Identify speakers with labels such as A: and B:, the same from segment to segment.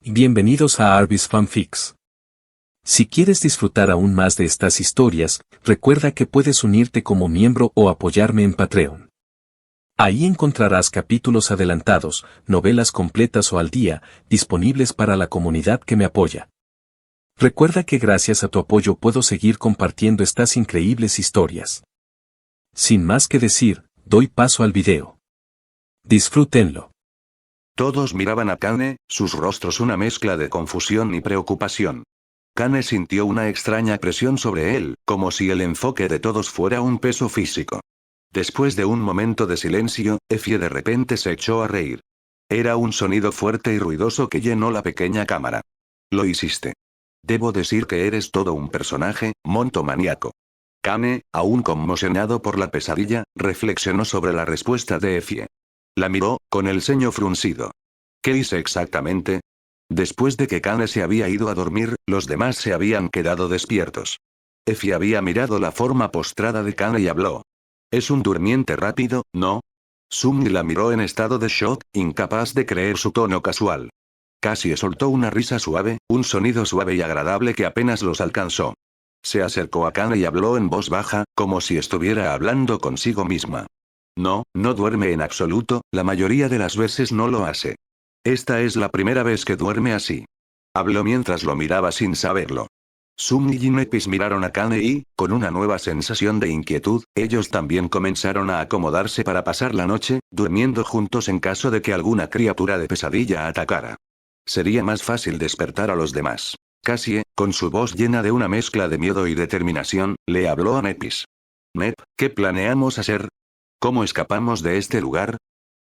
A: Bienvenidos a Arbis Fanfics. Si quieres disfrutar aún más de estas historias, recuerda que puedes unirte como miembro o apoyarme en Patreon. Ahí encontrarás capítulos adelantados, novelas completas o al día, disponibles para la comunidad que me apoya. Recuerda que gracias a tu apoyo puedo seguir compartiendo estas increíbles historias. Sin más que decir, doy paso al video. Disfrútenlo.
B: Todos miraban a Kane, sus rostros una mezcla de confusión y preocupación. Kane sintió una extraña presión sobre él, como si el enfoque de todos fuera un peso físico. Después de un momento de silencio, Effie de repente se echó a reír. Era un sonido fuerte y ruidoso que llenó la pequeña cámara. Lo hiciste. Debo decir que eres todo un personaje, monto maníaco. Kane, aún conmocionado por la pesadilla, reflexionó sobre la respuesta de Effie. La miró, con el ceño fruncido. ¿Qué hice exactamente? Después de que Kane se había ido a dormir, los demás se habían quedado despiertos. Effie había mirado la forma postrada de Kane y habló. Es un durmiente rápido, ¿no? Sumi la miró en estado de shock, incapaz de creer su tono casual. Cassie soltó una risa suave, un sonido suave y agradable que apenas los alcanzó. Se acercó a Kane y habló en voz baja, como si estuviera hablando consigo misma. No, no duerme en absoluto, la mayoría de las veces no lo hace. Esta es la primera vez que duerme así. Habló mientras lo miraba sin saberlo. Sumi y Nepis miraron a Kane y, con una nueva sensación de inquietud, ellos también comenzaron a acomodarse para pasar la noche, durmiendo juntos en caso de que alguna criatura de pesadilla atacara. Sería más fácil despertar a los demás. Cassie, con su voz llena de una mezcla de miedo y determinación, le habló a Nepis. Nep, ¿qué planeamos hacer? ¿Cómo escapamos de este lugar?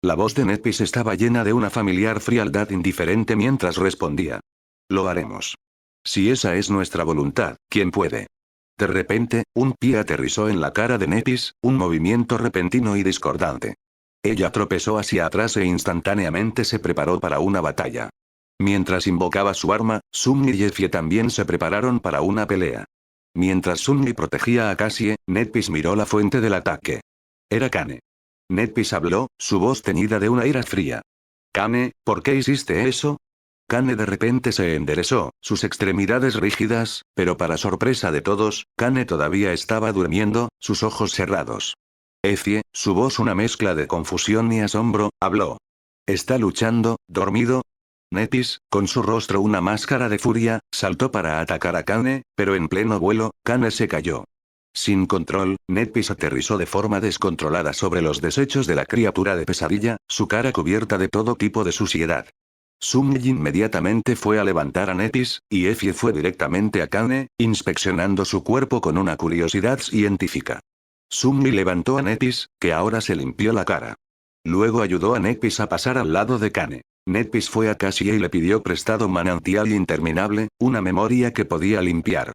B: La voz de Nepis estaba llena de una familiar frialdad indiferente mientras respondía. Lo haremos. Si esa es nuestra voluntad, ¿quién puede? De repente, un pie aterrizó en la cara de Nepis, un movimiento repentino y discordante. Ella tropezó hacia atrás e instantáneamente se preparó para una batalla. Mientras invocaba su arma, Sumi y Effie también se prepararon para una pelea. Mientras Sumi protegía a Cassie, Nepis miró la fuente del ataque. Era Kane. Nepis habló, su voz teñida de una ira fría. Kane, ¿por qué hiciste eso? Kane de repente se enderezó, sus extremidades rígidas, pero para sorpresa de todos, Kane todavía estaba durmiendo, sus ojos cerrados. Effie, su voz una mezcla de confusión y asombro, habló. ¿Está luchando, dormido? Nepis, con su rostro una máscara de furia, saltó para atacar a Kane, pero en pleno vuelo, Kane se cayó. Sin control, Nepis aterrizó de forma descontrolada sobre los desechos de la criatura de pesadilla, su cara cubierta de todo tipo de suciedad. Sumi inmediatamente fue a levantar a Nepis, y Effie fue directamente a Kane, inspeccionando su cuerpo con una curiosidad científica. Sumi levantó a Nepis, que ahora se limpió la cara. Luego ayudó a Nepis a pasar al lado de Kane. Nepis fue a Cassie y le pidió prestado manantial interminable, una memoria que podía limpiar.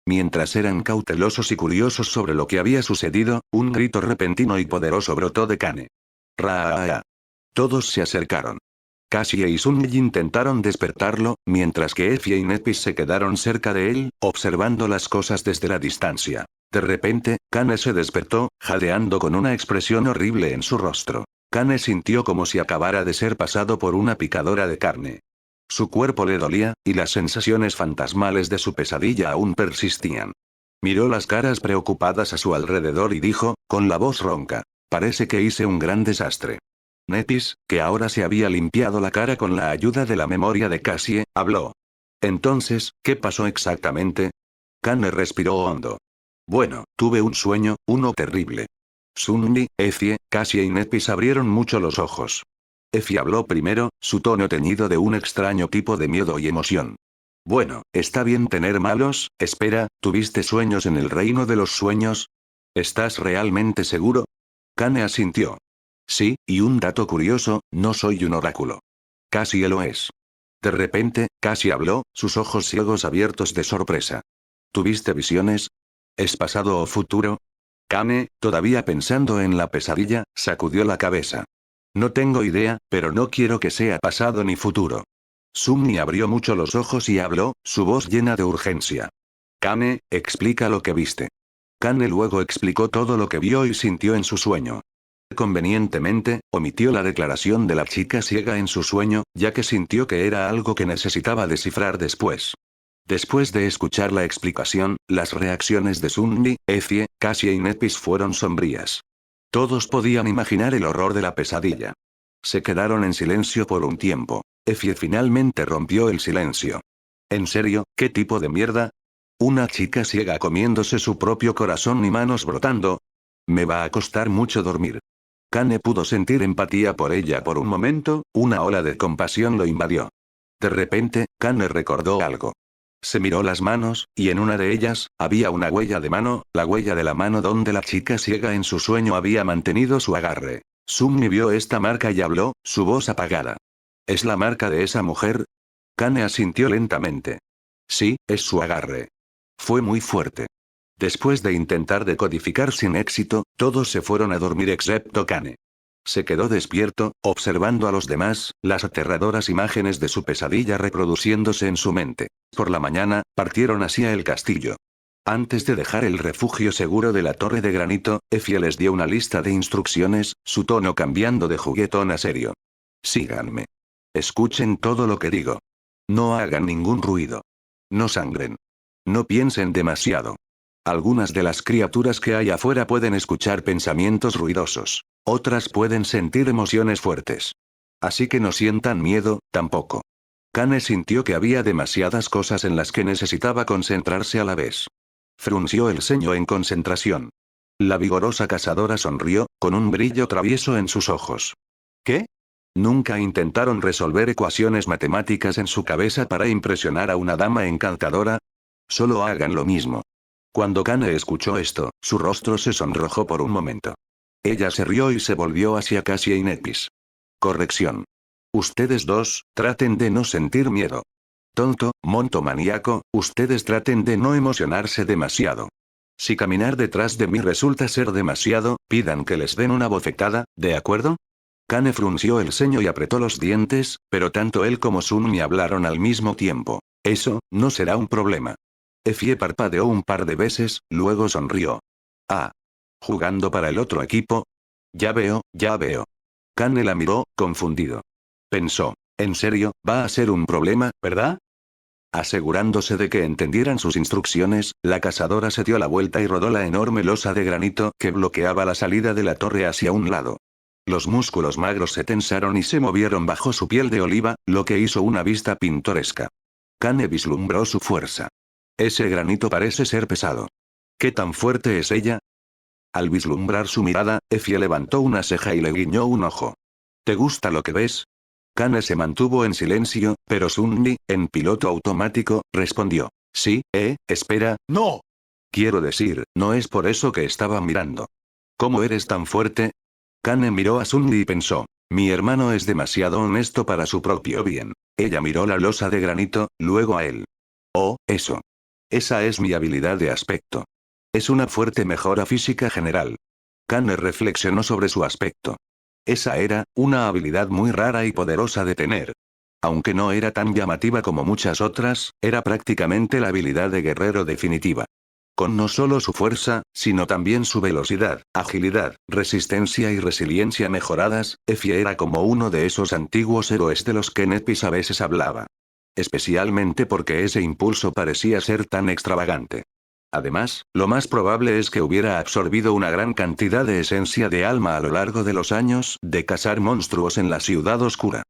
B: Mientras eran cautelosos y curiosos sobre lo que había sucedido, un grito repentino y poderoso brotó de Kane. ¡Raa! Todos se acercaron. Cassie y Sumi intentaron despertarlo, mientras que Effie y Nepis se quedaron cerca de él, observando las cosas desde la distancia. De repente, Kane se despertó, jadeando con una expresión horrible en su rostro. Kane sintió como si acabara de ser pasado por una picadora de carne. Su cuerpo le dolía, y las sensaciones fantasmales de su pesadilla aún persistían. Miró las caras preocupadas a su alrededor y dijo, con la voz ronca. Parece que hice un gran desastre. Nepis, que ahora se había limpiado la cara con la ayuda de la memoria de Cassie, habló. Entonces, ¿qué pasó exactamente? Kane respiró hondo. Bueno, tuve un sueño, uno terrible. Sumi, Effie, Cassie y Nepis abrieron mucho los ojos. Effie habló primero, su tono teñido de un extraño tipo de miedo y emoción. Bueno, está bien tener malos, espera, ¿tuviste sueños en el reino de los sueños? ¿Estás realmente seguro? Kane asintió. Sí, y un dato curioso, no soy un oráculo. Cassie lo es. De repente, Cassie habló, sus ojos ciegos abiertos de sorpresa. ¿Tuviste visiones? ¿Es pasado o futuro? Kane, todavía pensando en la pesadilla, sacudió la cabeza. No tengo idea, pero no quiero que sea pasado ni futuro. Sumi abrió mucho los ojos y habló, su voz llena de urgencia. Kane, explica lo que viste. Kane luego explicó todo lo que vio y sintió en su sueño. Convenientemente, omitió la declaración de la chica ciega en su sueño, ya que sintió que era algo que necesitaba descifrar después. Después de escuchar la explicación, las reacciones de Sunmi, Effie, Cassie y Nepis fueron sombrías. Todos podían imaginar el horror de la pesadilla. Se quedaron en silencio por un tiempo. Effie finalmente rompió el silencio. ¿En serio, qué tipo de mierda? ¿Una chica ciega comiéndose su propio corazón y manos brotando? Me va a costar mucho dormir. Kane pudo sentir empatía por ella por un momento, una ola de compasión lo invadió. De repente, Kane recordó algo. Se miró las manos, y en una de ellas, había una huella de mano, la huella de la mano donde la chica ciega en su sueño había mantenido su agarre. Sunmi vio esta marca y habló, su voz apagada. ¿Es la marca de esa mujer? Kane asintió lentamente. Sí, es su agarre. Fue muy fuerte. Después de intentar decodificar sin éxito, todos se fueron a dormir excepto Kane. Se quedó despierto, observando a los demás, las aterradoras imágenes de su pesadilla reproduciéndose en su mente. Por la mañana, partieron hacia el castillo. Antes de dejar el refugio seguro de la torre de granito, Effie les dio una lista de instrucciones, su tono cambiando de juguetón a serio. Síganme. Escuchen todo lo que digo. No hagan ningún ruido. No sangren. No piensen demasiado. Algunas de las criaturas que hay afuera pueden escuchar pensamientos ruidosos. Otras pueden sentir emociones fuertes. Así que no sientan miedo, tampoco. Kane sintió que había demasiadas cosas en las que necesitaba concentrarse a la vez. Frunció el ceño en concentración. La vigorosa cazadora sonrió, con un brillo travieso en sus ojos. ¿Qué? ¿Nunca intentaron resolver ecuaciones matemáticas en su cabeza para impresionar a una dama encantadora? Solo hagan lo mismo. Cuando Kane escuchó esto, su rostro se sonrojó por un momento. Ella se rió y se volvió hacia Cassie y Nepis. Corrección. Ustedes dos, traten de no sentir miedo. Tonto, monto maníaco, ustedes traten de no emocionarse demasiado. Si caminar detrás de mí resulta ser demasiado, pidan que les den una bofetada, ¿de acuerdo? Kane frunció el ceño y apretó los dientes, pero tanto él como Sunmi hablaron al mismo tiempo. Eso, no será un problema. Effie parpadeó un par de veces, luego sonrió. Ah. ¿Jugando para el otro equipo? Ya veo, ya veo. Kane la miró, confundido. Pensó, ¿en serio, va a ser un problema, verdad? Asegurándose de que entendieran sus instrucciones, la cazadora se dio la vuelta y rodó la enorme losa de granito que bloqueaba la salida de la torre hacia un lado. Los músculos magros se tensaron y se movieron bajo su piel de oliva, lo que hizo una vista pintoresca. Kane vislumbró su fuerza. Ese granito parece ser pesado. ¿Qué tan fuerte es ella? Al vislumbrar su mirada, Effie levantó una ceja y le guiñó un ojo. ¿Te gusta lo que ves? Kane se mantuvo en silencio, pero Sunmi, en piloto automático, respondió. Sí, espera, no. Quiero decir, no es por eso que estaba mirando. ¿Cómo eres tan fuerte? Kane miró a Sunmi y pensó. Mi hermano es demasiado honesto para su propio bien. Ella miró la losa de granito, luego a él. Oh, eso. Esa es mi habilidad de aspecto. Es una fuerte mejora física general. Kane reflexionó sobre su aspecto. Esa era, una habilidad muy rara y poderosa de tener. Aunque no era tan llamativa como muchas otras, era prácticamente la habilidad de guerrero definitiva. Con no solo su fuerza, sino también su velocidad, agilidad, resistencia y resiliencia mejoradas, Effie era como uno de esos antiguos héroes de los que Nepis a veces hablaba. Especialmente porque ese impulso parecía ser tan extravagante. Además, lo más probable es que hubiera absorbido una gran cantidad de esencia de alma a lo largo de los años de cazar monstruos en la ciudad oscura.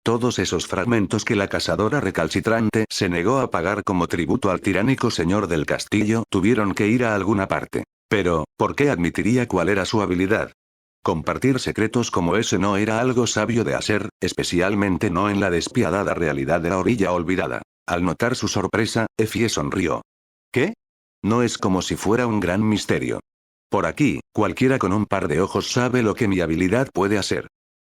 B: Todos esos fragmentos que la cazadora recalcitrante se negó a pagar como tributo al tiránico señor del castillo tuvieron que ir a alguna parte. Pero, ¿por qué admitiría cuál era su habilidad? Compartir secretos como ese no era algo sabio de hacer, especialmente no en la despiadada realidad de la orilla olvidada. Al notar su sorpresa, Effie sonrió. ¿Qué? No es como si fuera un gran misterio. Por aquí, cualquiera con un par de ojos sabe lo que mi habilidad puede hacer.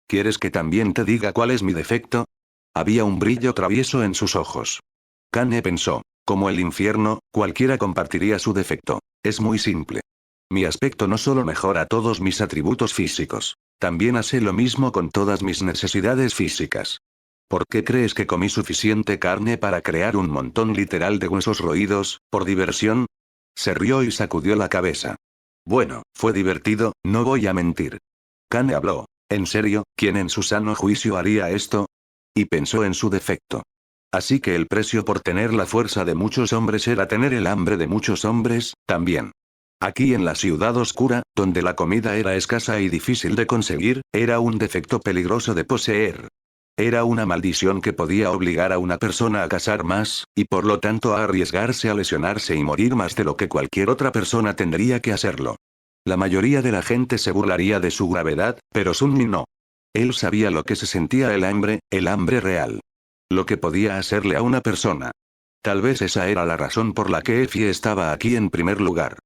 B: ¿Quieres que también te diga cuál es mi defecto? Había un brillo travieso en sus ojos. Kane pensó, como el infierno, cualquiera compartiría su defecto. Es muy simple. Mi aspecto no solo mejora todos mis atributos físicos, también hace lo mismo con todas mis necesidades físicas. ¿Por qué crees que comí suficiente carne para crear un montón literal de huesos roídos, por diversión? Se rió y sacudió la cabeza. Bueno, fue divertido, no voy a mentir. Kane habló. ¿En serio? ¿Quién en su sano juicio haría esto? Y pensó en su defecto. Así que el precio por tener la fuerza de muchos hombres era tener el hambre de muchos hombres, también. Aquí en la ciudad oscura, donde la comida era escasa y difícil de conseguir, era un defecto peligroso de poseer. Era una maldición que podía obligar a una persona a cazar más, y por lo tanto a arriesgarse a lesionarse y morir más de lo que cualquier otra persona tendría que hacerlo. La mayoría de la gente se burlaría de su gravedad, pero Sunmi no. Él sabía lo que se sentía el hambre real. Lo que podía hacerle a una persona. Tal vez esa era la razón por la que Effie estaba aquí en primer lugar.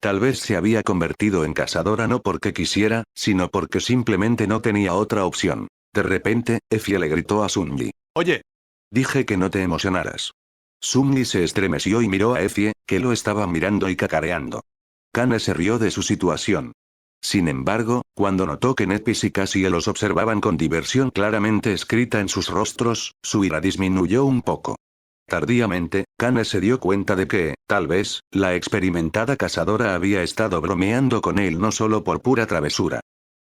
B: Tal vez se había convertido en cazadora no porque quisiera, sino porque simplemente no tenía otra opción. De repente, Effie le gritó a Sunmi.
C: Oye,
B: Dije que no te emocionaras. Sunmi se estremeció y miró a Effie, que lo estaba mirando y cacareando. Kane se rió de su situación. Sin embargo, cuando notó que Nepis y Cassie los observaban con diversión claramente escrita en sus rostros, su ira disminuyó un poco. Tardíamente, Kane se dio cuenta de que, tal vez, la experimentada cazadora había estado bromeando con él no solo por pura travesura.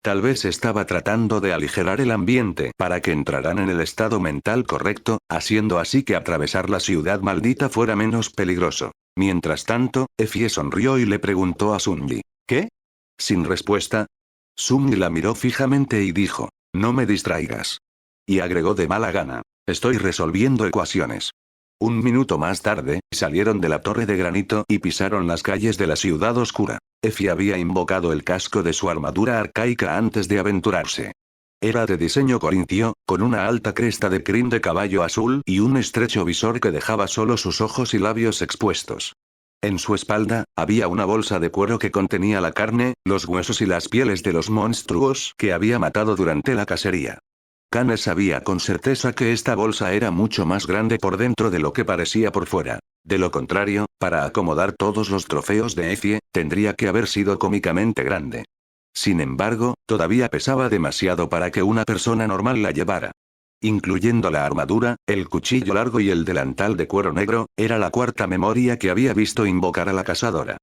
B: Tal vez estaba tratando de aligerar el ambiente para que entraran en el estado mental correcto, haciendo así que atravesar la ciudad maldita fuera menos peligroso. Mientras tanto, Effie sonrió y le preguntó a Sunmi. ¿Qué? Sin respuesta. Sunmi la miró fijamente y dijo. No me distraigas. Y agregó de mala gana. Estoy resolviendo ecuaciones. Un minuto más tarde, salieron de la torre de granito y pisaron las calles de la ciudad oscura. Effie había invocado el casco de su armadura arcaica antes de aventurarse. Era de diseño corintio, con una alta cresta de crin de caballo azul y un estrecho visor que dejaba solo sus ojos y labios expuestos. En su espalda, había una bolsa de cuero que contenía la carne, los huesos y las pieles de los monstruos que había matado durante la cacería. Kane sabía con certeza que esta bolsa era mucho más grande por dentro de lo que parecía por fuera. De lo contrario, para acomodar todos los trofeos de Effie, tendría que haber sido cómicamente grande. Sin embargo, todavía pesaba demasiado para que una persona normal la llevara. Incluyendo la armadura, el cuchillo largo y el delantal de cuero negro, era la cuarta memoria que había visto invocar a la cazadora.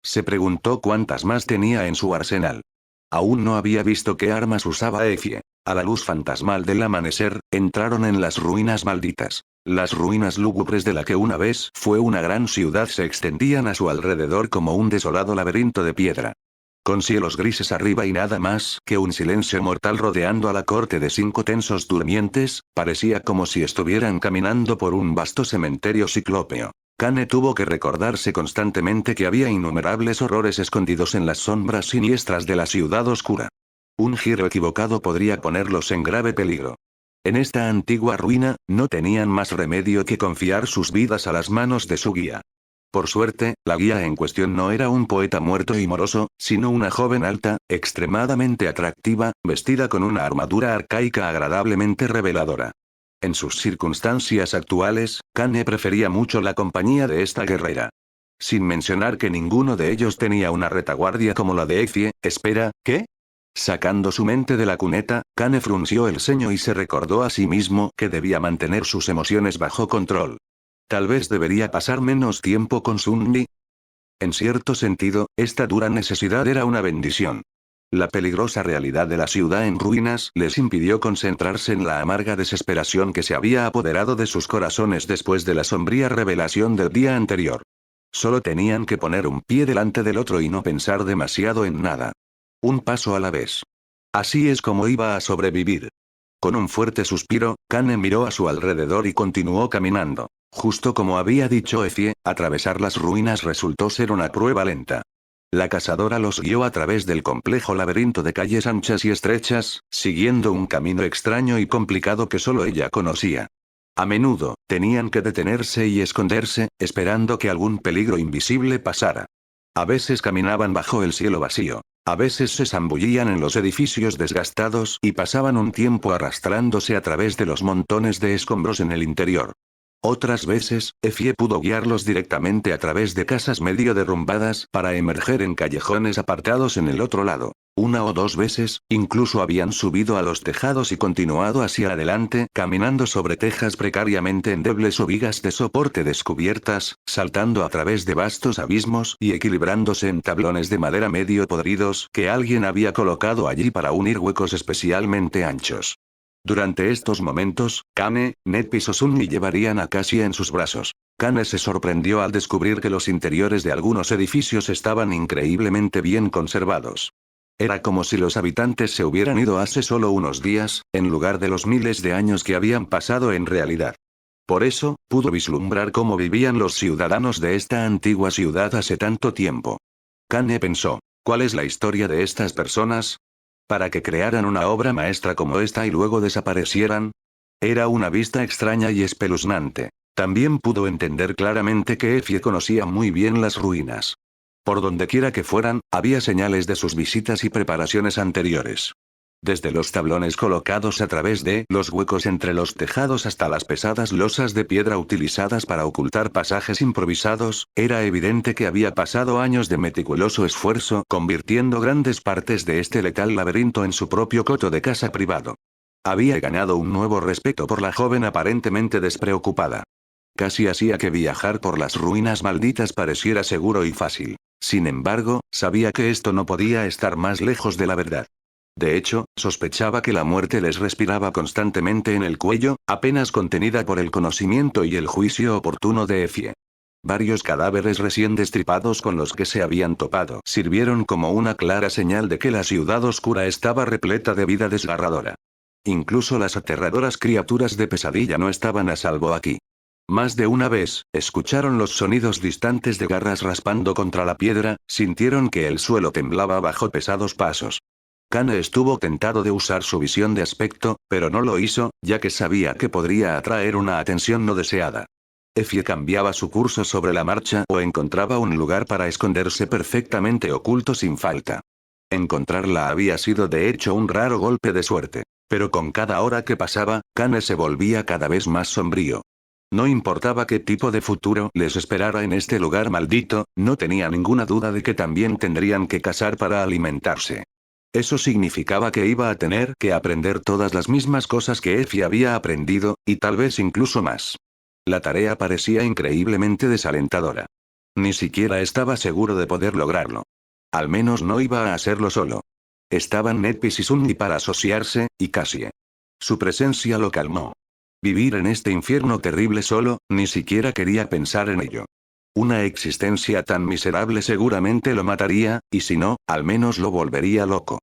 B: Se preguntó cuántas más tenía en su arsenal. Aún no había visto qué armas usaba Effie. A la luz fantasmal del amanecer, entraron en las ruinas malditas. Las ruinas lúgubres de la que una vez fue una gran ciudad se extendían a su alrededor como un desolado laberinto de piedra. Con cielos grises arriba y nada más que un silencio mortal rodeando a la corte de 5 tensos durmientes, parecía como si estuvieran caminando por un vasto cementerio ciclópeo. Kane tuvo que recordarse constantemente que había innumerables horrores escondidos en las sombras siniestras de la ciudad oscura. Un giro equivocado podría ponerlos en grave peligro. En esta antigua ruina, no tenían más remedio que confiar sus vidas a las manos de su guía. Por suerte, la guía en cuestión no era un poeta muerto y moroso, sino una joven alta, extremadamente atractiva, vestida con una armadura arcaica agradablemente reveladora. En sus circunstancias actuales, Kane prefería mucho la compañía de esta guerrera. Sin mencionar que ninguno de ellos tenía una retaguardia como la de Effie. Espera, ¿qué? Sacando su mente de la cuneta, Kane frunció el ceño y se recordó a sí mismo que debía mantener sus emociones bajo control. Tal vez debería pasar menos tiempo con Sunmi. En cierto sentido, esta dura necesidad era una bendición. La peligrosa realidad de la ciudad en ruinas les impidió concentrarse en la amarga desesperación que se había apoderado de sus corazones después de la sombría revelación del día anterior. Solo tenían que poner un pie delante del otro y no pensar demasiado en nada. Un paso a la vez. Así es como iba a sobrevivir. Con un fuerte suspiro, Kane miró a su alrededor y continuó caminando. Justo como había dicho Effie, atravesar las ruinas resultó ser una prueba lenta. La cazadora los guió a través del complejo laberinto de calles anchas y estrechas, siguiendo un camino extraño y complicado que solo ella conocía. A menudo, tenían que detenerse y esconderse, esperando que algún peligro invisible pasara. A veces caminaban bajo el cielo vacío. A veces se zambullían en los edificios desgastados y pasaban un tiempo arrastrándose a través de los montones de escombros en el interior. Otras veces, Effie pudo guiarlos directamente a través de casas medio derrumbadas para emerger en callejones apartados en el otro lado. Una o dos veces, incluso habían subido a los tejados y continuado hacia adelante, caminando sobre tejas precariamente endebles o vigas de soporte descubiertas, saltando a través de vastos abismos y equilibrándose en tablones de madera medio podridos que alguien había colocado allí para unir huecos especialmente anchos. Durante estos momentos, Kane, Netpis o Sunny llevarían a Cassie en sus brazos. Kane se sorprendió al descubrir que los interiores de algunos edificios estaban increíblemente bien conservados. Era como si los habitantes se hubieran ido hace solo unos días, en lugar de los miles de años que habían pasado en realidad. Por eso, pudo vislumbrar cómo vivían los ciudadanos de esta antigua ciudad hace tanto tiempo. Kane pensó, ¿cuál es la historia de estas personas? ¿Para que crearan una obra maestra como esta y luego desaparecieran? Era una vista extraña y espeluznante. También pudo entender claramente que Effie conocía muy bien las ruinas. Por dondequiera que fueran, había señales de sus visitas y preparaciones anteriores. Desde los tablones colocados a través de los huecos entre los tejados hasta las pesadas losas de piedra utilizadas para ocultar pasajes improvisados, era evidente que había pasado años de meticuloso esfuerzo convirtiendo grandes partes de este letal laberinto en su propio coto de casa privado. Había ganado un nuevo respeto por la joven aparentemente despreocupada. Casi hacía que viajar por las ruinas malditas pareciera seguro y fácil. Sin embargo, sabía que esto no podía estar más lejos de la verdad. De hecho, sospechaba que la muerte les respiraba constantemente en el cuello, apenas contenida por el conocimiento y el juicio oportuno de Effie. Varios cadáveres recién destripados con los que se habían topado sirvieron como una clara señal de que la ciudad oscura estaba repleta de vida desgarradora. Incluso las aterradoras criaturas de pesadilla no estaban a salvo aquí. Más de una vez, escucharon los sonidos distantes de garras raspando contra la piedra, sintieron que el suelo temblaba bajo pesados pasos. Kane estuvo tentado de usar su visión de aspecto, pero no lo hizo, ya que sabía que podría atraer una atención no deseada. Effie cambiaba su curso sobre la marcha o encontraba un lugar para esconderse perfectamente oculto sin falta. Encontrarla había sido de hecho un raro golpe de suerte. Pero con cada hora que pasaba, Kane se volvía cada vez más sombrío. No importaba qué tipo de futuro les esperara en este lugar maldito, no tenía ninguna duda de que también tendrían que cazar para alimentarse. Eso significaba que iba a tener que aprender todas las mismas cosas que Effie había aprendido, y tal vez incluso más. La tarea parecía increíblemente desalentadora. Ni siquiera estaba seguro de poder lograrlo. Al menos no iba a hacerlo solo. Estaban Netpis y Sunny para asociarse, y Cassie. Su presencia lo calmó. Vivir en este infierno terrible solo, ni siquiera quería pensar en ello. Una existencia tan miserable seguramente lo mataría, y si no, al menos lo volvería loco.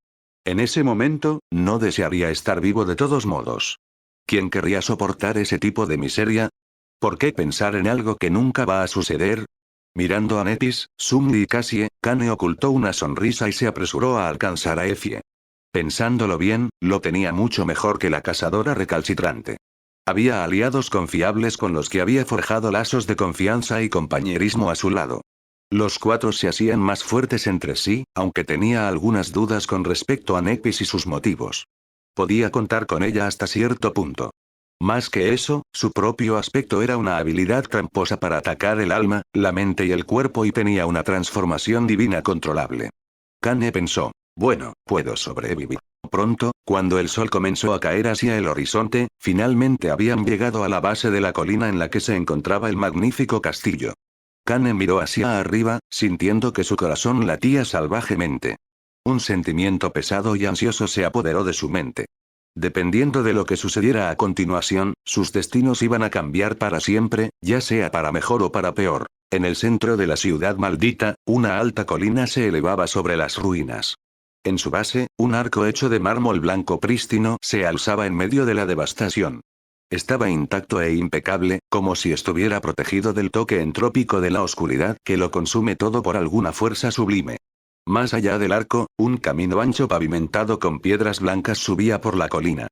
B: En ese momento, no desearía estar vivo de todos modos. ¿Quién querría soportar ese tipo de miseria? ¿Por qué pensar en algo que nunca va a suceder? Mirando a Netpis, Sunny y Cassie, Kane ocultó una sonrisa y se apresuró a alcanzar a Effie. Pensándolo bien, lo tenía mucho mejor que la cazadora recalcitrante. Había aliados confiables con los que había forjado lazos de confianza y compañerismo a su lado. Los cuatro se hacían más fuertes entre sí, aunque tenía algunas dudas con respecto a Netpis y sus motivos. Podía contar con ella hasta cierto punto. Más que eso, su propio aspecto era una habilidad tramposa para atacar el alma, la mente y el cuerpo y tenía una transformación divina controlable. Kane pensó, bueno, puedo sobrevivir. Pronto, cuando el sol comenzó a caer hacia el horizonte, finalmente habían llegado a la base de la colina en la que se encontraba el magnífico castillo. Kane miró hacia arriba, sintiendo que su corazón latía salvajemente. Un sentimiento pesado y ansioso se apoderó de su mente. Dependiendo de lo que sucediera a continuación, sus destinos iban a cambiar para siempre, ya sea para mejor o para peor. En el centro de la ciudad maldita, una alta colina se elevaba sobre las ruinas. En su base, un arco hecho de mármol blanco prístino se alzaba en medio de la devastación. Estaba intacto e impecable, como si estuviera protegido del toque entrópico de la oscuridad que lo consume todo por alguna fuerza sublime. Más allá del arco, un camino ancho pavimentado con piedras blancas subía por la colina.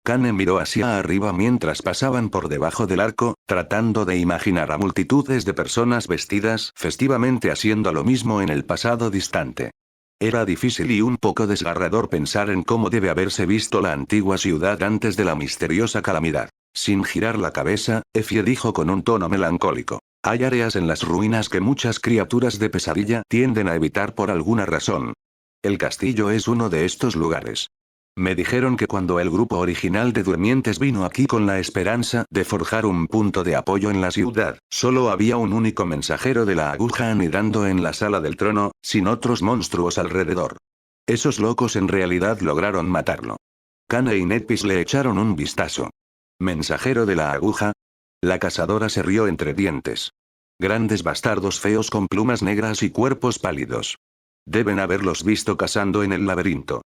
B: Kane miró hacia arriba mientras pasaban por debajo del arco, tratando de imaginar a multitudes de personas vestidas festivamente haciendo lo mismo en el pasado distante. Era difícil y un poco desgarrador pensar en cómo debe haberse visto la antigua ciudad antes de la misteriosa calamidad. Sin girar la cabeza, Effie dijo con un tono melancólico. Hay áreas en las ruinas que muchas criaturas de pesadilla tienden a evitar por alguna razón. El castillo es uno de estos lugares. Me dijeron que cuando el grupo original de durmientes vino aquí con la esperanza de forjar un punto de apoyo en la ciudad, solo había un único mensajero de la aguja anidando en la sala del trono, sin otros monstruos alrededor. Esos locos en realidad lograron matarlo. Kane y Nepis le echaron un vistazo. ¿Mensajero de la aguja? La cazadora se rió entre dientes. Grandes bastardos feos con plumas negras y cuerpos pálidos. Deben haberlos visto cazando en el laberinto.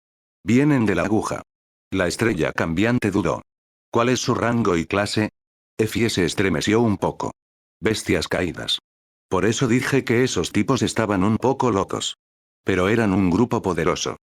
B: Vienen de la aguja. La estrella cambiante dudó. ¿Cuál es su rango y clase? Effie se estremeció un poco. Bestias caídas. Por eso dije que esos tipos estaban un poco locos. Pero eran un grupo poderoso.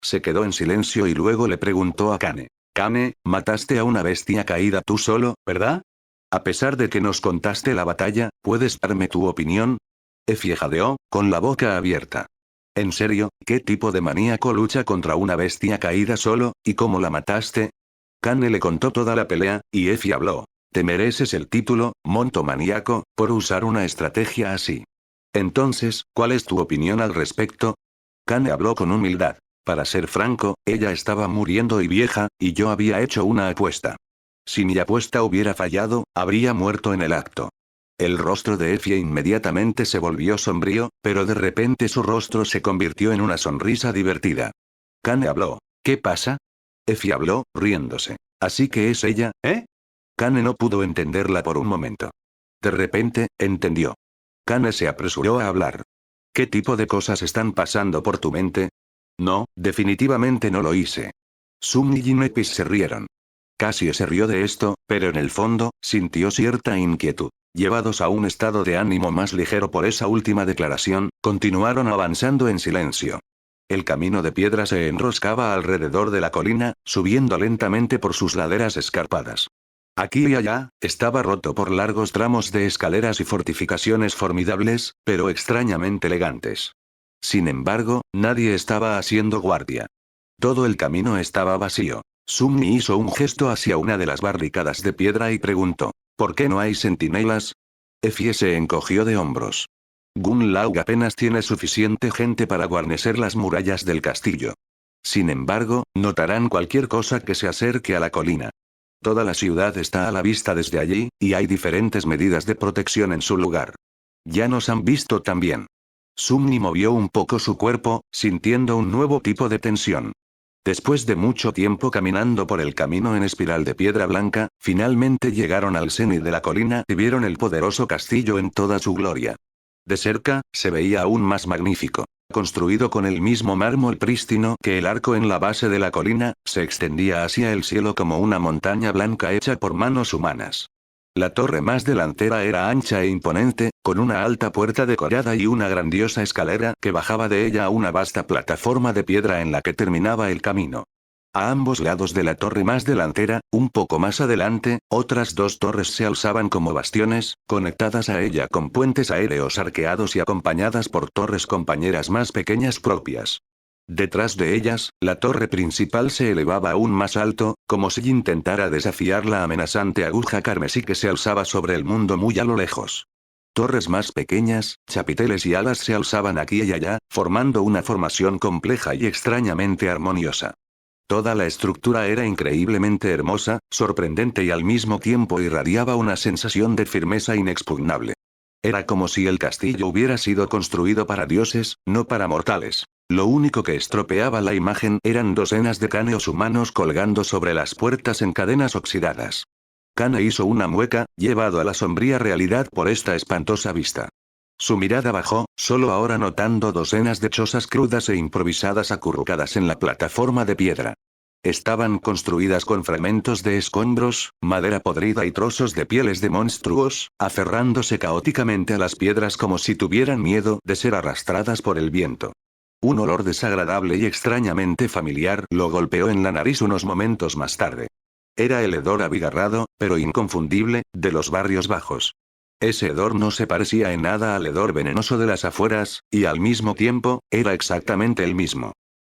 B: Se quedó en silencio y luego le preguntó a Kane. Kane, mataste a una bestia caída tú solo, ¿verdad? A pesar de que nos contaste la batalla, ¿puedes darme tu opinión? Effie jadeó, con la boca abierta. ¿En serio, qué tipo de maníaco lucha contra una bestia caída solo, y cómo la mataste? Kane le contó toda la pelea, y Effie habló. Te mereces el título, monto maníaco, por usar una estrategia así. Entonces, ¿cuál es tu opinión al respecto? Kane habló con humildad. Para ser franco, ella estaba muriendo y vieja, y yo había hecho una apuesta. Si mi apuesta hubiera fallado, habría muerto en el acto. El rostro de Effie inmediatamente se volvió sombrío, pero de repente su rostro se convirtió en una sonrisa divertida. Kane habló. ¿Qué pasa? Effie habló, riéndose. ¿Así que es ella, eh? Kane no pudo entenderla por un momento. De repente, entendió. Kane se apresuró a hablar. ¿Qué tipo de cosas están pasando por tu mente? No, definitivamente no lo hice. Summi y Nepis se rieron. Cassie se rió de esto, pero en el fondo, sintió cierta inquietud. Llevados a un estado de ánimo más ligero por esa última declaración, continuaron avanzando en silencio. El camino de piedra se enroscaba alrededor de la colina, subiendo lentamente por sus laderas escarpadas. Aquí y allá, estaba roto por largos tramos de escaleras y fortificaciones formidables, pero extrañamente elegantes. Sin embargo, nadie estaba haciendo guardia. Todo el camino estaba vacío. Summi hizo un gesto hacia una de las barricadas de piedra y preguntó. ¿Por qué no hay centinelas? Effie se encogió de hombros. Gun Laog apenas tiene suficiente gente para guarnecer las murallas del castillo. Sin embargo, notarán cualquier cosa que se acerque a la colina. Toda la ciudad está a la vista desde allí, y hay diferentes medidas de protección en su lugar. Ya nos han visto también. Summi movió un poco su cuerpo, sintiendo un nuevo tipo de tensión. Después de mucho tiempo caminando por el camino en espiral de piedra blanca, finalmente llegaron al cenit de la colina y vieron el poderoso castillo en toda su gloria. De cerca, se veía aún más magnífico. Construido con el mismo mármol prístino que el arco en la base de la colina, se extendía hacia el cielo como una montaña blanca hecha por manos humanas. La torre más delantera era ancha e imponente, con una alta puerta decorada y una grandiosa escalera que bajaba de ella a una vasta plataforma de piedra en la que terminaba el camino. A ambos lados de la torre más delantera, un poco más adelante, otras dos torres se alzaban como bastiones, conectadas a ella con puentes aéreos arqueados y acompañadas por torres compañeras más pequeñas propias. Detrás de ellas, la torre principal se elevaba aún más alto, como si intentara desafiar la amenazante aguja carmesí que se alzaba sobre el mundo muy a lo lejos. Torres más pequeñas, chapiteles y alas se alzaban aquí y allá, formando una formación compleja y extrañamente armoniosa. Toda la estructura era increíblemente hermosa, sorprendente y al mismo tiempo irradiaba una sensación de firmeza inexpugnable. Era como si el castillo hubiera sido construido para dioses, no para mortales. Lo único que estropeaba la imagen eran docenas de cráneos humanos colgando sobre las puertas en cadenas oxidadas. Kane hizo una mueca, llevado a la sombría realidad por esta espantosa vista. Su mirada bajó, solo ahora notando docenas de chozas crudas e improvisadas acurrucadas en la plataforma de piedra. Estaban construidas con fragmentos de escombros, madera podrida y trozos de pieles de monstruos, aferrándose caóticamente a las piedras como si tuvieran miedo de ser arrastradas por el viento. Un olor desagradable y extrañamente familiar lo golpeó en la nariz unos momentos más tarde. Era el hedor abigarrado, pero inconfundible, de los barrios bajos. Ese hedor no se parecía en nada al hedor venenoso de las afueras, y al mismo tiempo, era exactamente el mismo.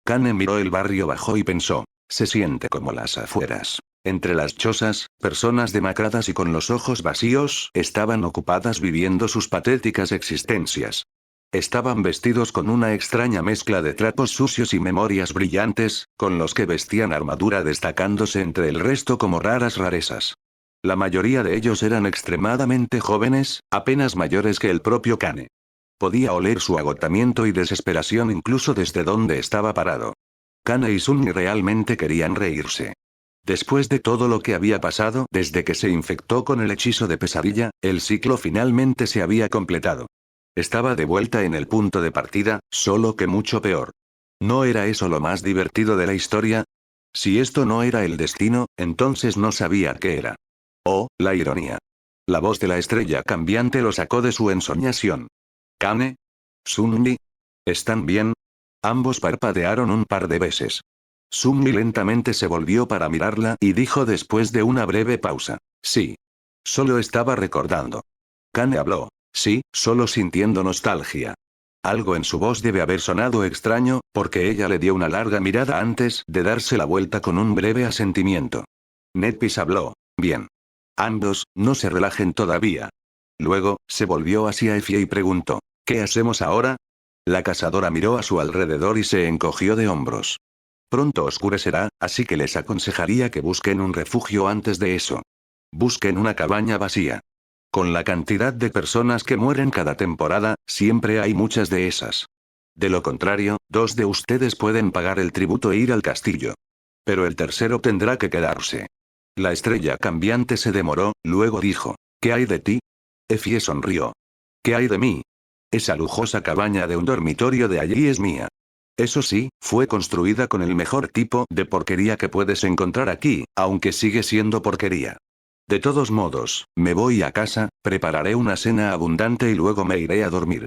B: Kane miró el barrio bajo y pensó, se siente como las afueras. Entre las chozas, personas demacradas y con los ojos vacíos estaban ocupadas viviendo sus patéticas existencias. Estaban vestidos con una extraña mezcla de trapos sucios y memorias brillantes, con los que vestían armadura destacándose entre el resto como raras rarezas. La mayoría de ellos eran extremadamente jóvenes, apenas mayores que el propio Kane. Podía oler su agotamiento y desesperación incluso desde donde estaba parado. Kane y Sunny realmente querían reírse. Después de todo lo que había pasado desde que se infectó con el hechizo de pesadilla, el ciclo finalmente se había completado. Estaba de vuelta en el punto de partida, solo que mucho peor. ¿No era eso lo más divertido de la historia? Si esto no era el destino, entonces no sabía qué era. Oh, la ironía. La voz de la estrella cambiante lo sacó de su ensoñación. ¿Kane? ¿Sunmi? ¿Están bien? Ambos parpadearon un par de veces. Sunmi lentamente se volvió para mirarla y dijo después de una breve pausa. Sí. Solo estaba recordando. Kane habló. Sí, solo sintiendo nostalgia. Algo en su voz debe haber sonado extraño, porque ella le dio una larga mirada antes de darse la vuelta con un breve asentimiento. Netpis habló. Bien. Ambos, no se relajen todavía. Luego, se volvió hacia Effie y preguntó. ¿Qué hacemos ahora? La cazadora miró a su alrededor y se encogió de hombros. Pronto oscurecerá, así que les aconsejaría que busquen un refugio antes de eso. Busquen una cabaña vacía. Con la cantidad de personas que mueren cada temporada, siempre hay muchas de esas. De lo contrario, 2 de ustedes pueden pagar el tributo e ir al castillo. Pero el tercero tendrá que quedarse. La estrella cambiante se demoró, luego dijo. ¿Qué hay de ti? Effie sonrió. ¿Qué hay de mí? Esa lujosa cabaña de un dormitorio de allí es mía. Eso sí, fue construida con el mejor tipo de porquería que puedes encontrar aquí, aunque sigue siendo porquería. De todos modos, me voy a casa, prepararé una cena abundante y luego me iré a dormir.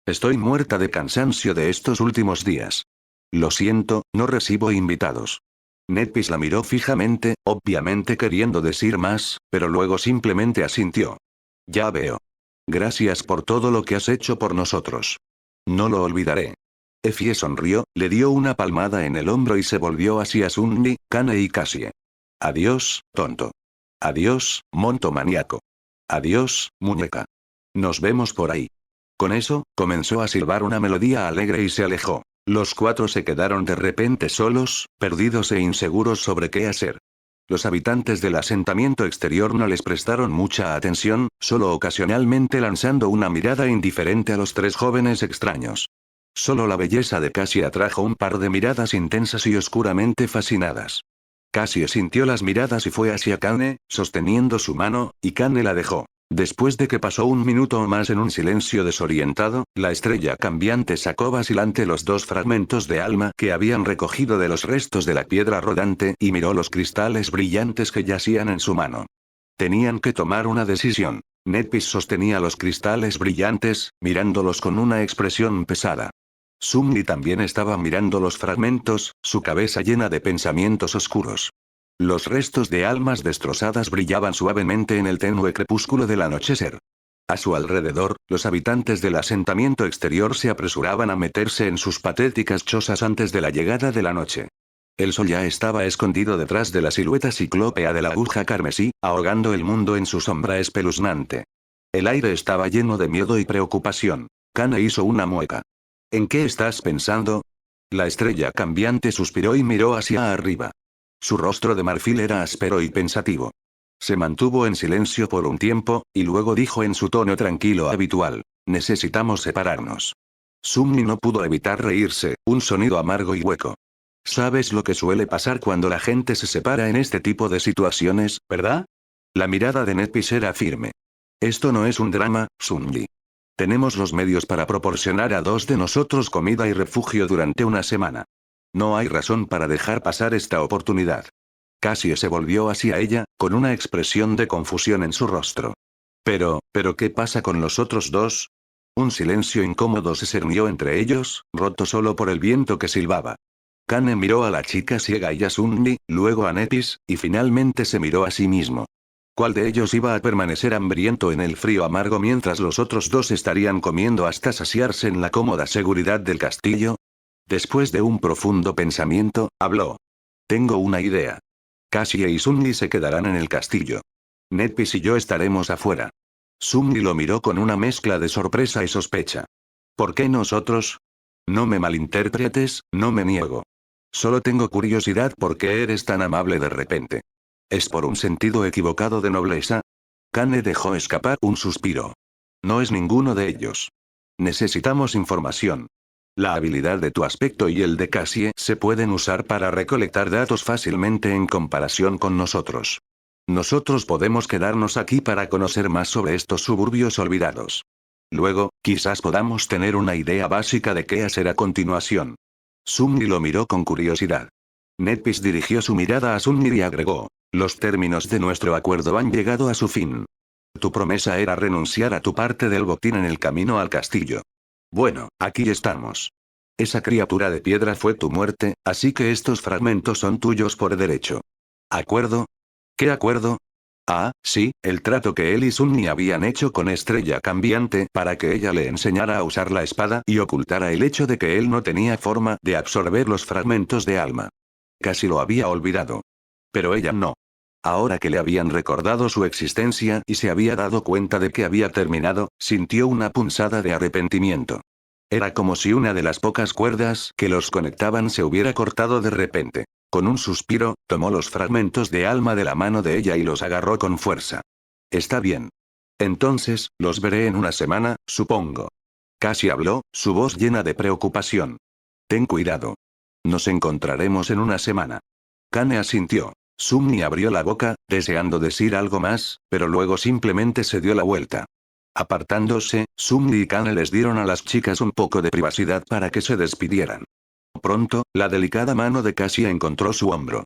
B: Estoy muerta de cansancio de estos últimos días. Lo siento, no recibo invitados. Netpis la miró fijamente, obviamente queriendo decir más, pero luego simplemente asintió. Ya veo. Gracias por todo lo que has hecho por nosotros. No lo olvidaré. Effie sonrió, le dio una palmada en el hombro y se volvió hacia Sunny, Kane y Cassie. Adiós, tonto. Adiós, monto maníaco. Adiós, muñeca. Nos vemos por ahí. Con eso, comenzó a silbar una melodía alegre y se alejó. Los 4 se quedaron de repente solos, perdidos e inseguros sobre qué hacer. Los habitantes del asentamiento exterior no les prestaron mucha atención, solo ocasionalmente lanzando una mirada indiferente a los 3 jóvenes extraños. Solo la belleza de Cassie atrajo un par de miradas intensas y oscuramente fascinadas. Cassie sintió las miradas y fue hacia Kane, sosteniendo su mano, y Kane la dejó. Después de que pasó un minuto o más en un silencio desorientado, la estrella cambiante sacó vacilante los 2 fragmentos de alma que habían recogido de los restos de la piedra rodante y miró los cristales brillantes que yacían en su mano. Tenían que tomar una decisión. Netpis sostenía los cristales brillantes, mirándolos con una expresión pesada. Sunny también estaba mirando los fragmentos, su cabeza llena de pensamientos oscuros. Los restos de almas destrozadas brillaban suavemente en el tenue crepúsculo del anochecer. A su alrededor, los habitantes del asentamiento exterior se apresuraban a meterse en sus patéticas chozas antes de la llegada de la noche. El sol ya estaba escondido detrás de la silueta ciclópea de la aguja carmesí, ahogando el mundo en su sombra espeluznante. El aire estaba lleno de miedo y preocupación. Kane hizo una mueca. ¿En qué estás pensando? La estrella cambiante suspiró y miró hacia arriba. Su rostro de marfil era áspero y pensativo. Se mantuvo en silencio por un tiempo, y luego dijo en su tono tranquilo habitual. Necesitamos separarnos. Sunny no pudo evitar reírse, un sonido amargo y hueco. ¿Sabes lo que suele pasar cuando la gente se separa en este tipo de situaciones, verdad? La mirada de Netpis era firme. Esto no es un drama, Sunny. Tenemos los medios para proporcionar a 2 de nosotros comida y refugio durante una semana. No hay razón para dejar pasar esta oportunidad. Cassie se volvió hacia ella, con una expresión de confusión en su rostro. ¿Pero qué pasa con los otros 2? Un silencio incómodo se cernió entre ellos, roto solo por el viento que silbaba. Kane miró a la chica ciega y a Sunny, luego a Netpis, y finalmente se miró a sí mismo. ¿Cuál de ellos iba a permanecer hambriento en el frío amargo mientras los otros 2 estarían comiendo hasta saciarse en la cómoda seguridad del castillo? Después de un profundo pensamiento, habló. Tengo una idea. Cassie y Sunny se quedarán en el castillo. Netpis y yo estaremos afuera. Sunny lo miró con una mezcla de sorpresa y sospecha. ¿Por qué nosotros? No me malinterpretes, no me niego. Solo tengo curiosidad por qué eres tan amable de repente. ¿Es por un sentido equivocado de nobleza? Kane dejó escapar un suspiro. No es ninguno de ellos. Necesitamos información. La habilidad de tu aspecto y el de Cassie se pueden usar para recolectar datos fácilmente en comparación con nosotros. Nosotros podemos quedarnos aquí para conocer más sobre estos suburbios olvidados. Luego, quizás podamos tener una idea básica de qué hacer a continuación. Sumni lo miró con curiosidad. Netpis dirigió su mirada a Sumni y agregó: los términos de nuestro acuerdo han llegado a su fin. Tu promesa era renunciar a tu parte del botín en el camino al castillo. Bueno, aquí estamos. Esa criatura de piedra fue tu muerte, así que estos fragmentos son tuyos por derecho. ¿Acuerdo? ¿Qué acuerdo? Ah, sí, el trato que él y Sunny habían hecho con Estrella Cambiante para que ella le enseñara a usar la espada y ocultara el hecho de que él no tenía forma de absorber los fragmentos de alma. Casi lo había olvidado. Pero ella no. Ahora que le habían recordado su existencia y se había dado cuenta de que había terminado, sintió una punzada de arrepentimiento. Era como si una de las pocas cuerdas que los conectaban se hubiera cortado de repente. Con un suspiro, tomó los fragmentos de alma de la mano de ella y los agarró con fuerza. Está bien. Entonces, los veré en una semana, supongo. Casi habló, su voz llena de preocupación. Ten cuidado. Nos encontraremos en una semana. Kane asintió. Sumni abrió la boca, deseando decir algo más, pero luego simplemente se dio la vuelta. Apartándose, Sumni y Kane les dieron a las chicas un poco de privacidad para que se despidieran. Pronto, la delicada mano de Cassie encontró su hombro.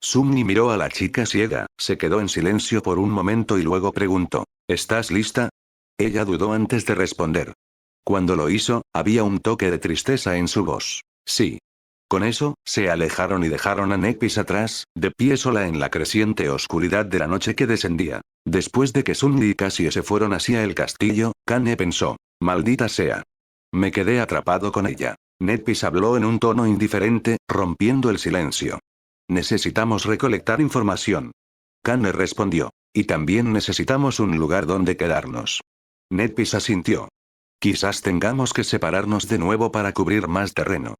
B: Sumni miró a la chica ciega, se quedó en silencio por un momento y luego preguntó: ¿estás lista? Ella dudó antes de responder. Cuando lo hizo, había un toque de tristeza en su voz. Sí. Con eso, se alejaron y dejaron a Netpis atrás, de pie sola en la creciente oscuridad de la noche que descendía. Después de que Sumni y Cassie se fueron hacia el castillo, Kane pensó: maldita sea. Me quedé atrapado con ella. Netpis habló en un tono indiferente, rompiendo el silencio. Necesitamos recolectar información. Kane respondió. Y también necesitamos un lugar donde quedarnos. Netpis asintió. Quizás tengamos que separarnos de nuevo para cubrir más terreno.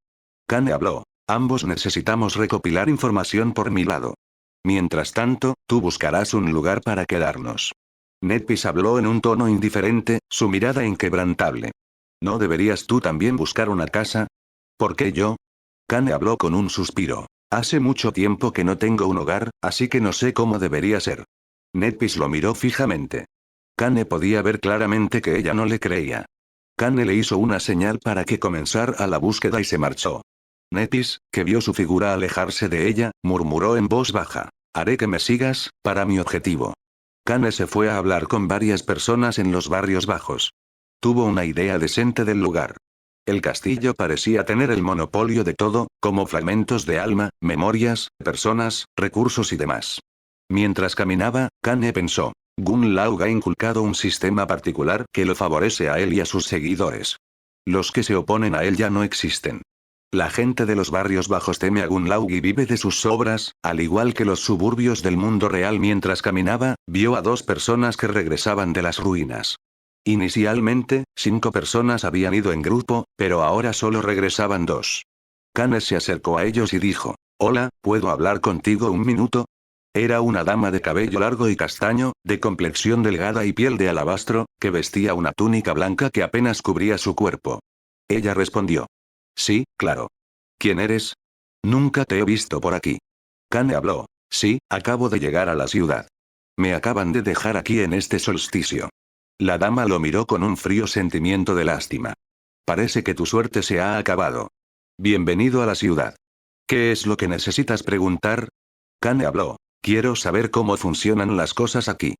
B: Kane habló. Ambos necesitamos recopilar información por mi lado. Mientras tanto, tú buscarás un lugar para quedarnos. Netpis habló en un tono indiferente, su mirada inquebrantable. ¿No deberías tú también buscar una casa? ¿Por qué yo? Kane habló con un suspiro. Hace mucho tiempo que no tengo un hogar, así que no sé cómo debería ser. Netpis lo miró fijamente. Kane podía ver claramente que ella no le creía. Kane le hizo una señal para que comenzara la búsqueda y se marchó. Netpis, que vio su figura alejarse de ella, murmuró en voz baja: haré que me sigas, para mi objetivo. Kane se fue a hablar con varias personas en los barrios bajos. Tuvo una idea decente del lugar. El castillo parecía tener el monopolio de todo, como fragmentos de alma, memorias, personas, recursos y demás. Mientras caminaba, Kane pensó: Gun Laog ha inculcado un sistema particular que lo favorece a él y a sus seguidores. Los que se oponen a él ya no existen. La gente de los barrios bajos teme a Gun Laog y vive de sus obras, al igual que los suburbios del mundo real. Mientras caminaba, vio a dos personas que regresaban de las ruinas. Inicialmente, 5 personas habían ido en grupo, pero ahora solo regresaban 2. Kane se acercó a ellos y dijo: hola, ¿puedo hablar contigo un minuto? Era una dama de cabello largo y castaño, de complexión delgada y piel de alabastro, que vestía una túnica blanca que apenas cubría su cuerpo. Ella respondió: sí, claro. ¿Quién eres? Nunca te he visto por aquí. Kane habló: sí, acabo de llegar a la ciudad. Me acaban de dejar aquí en este solsticio. La dama lo miró con un frío sentimiento de lástima. Parece que tu suerte se ha acabado. Bienvenido a la ciudad. ¿Qué es lo que necesitas preguntar? Kane habló: quiero saber cómo funcionan las cosas aquí.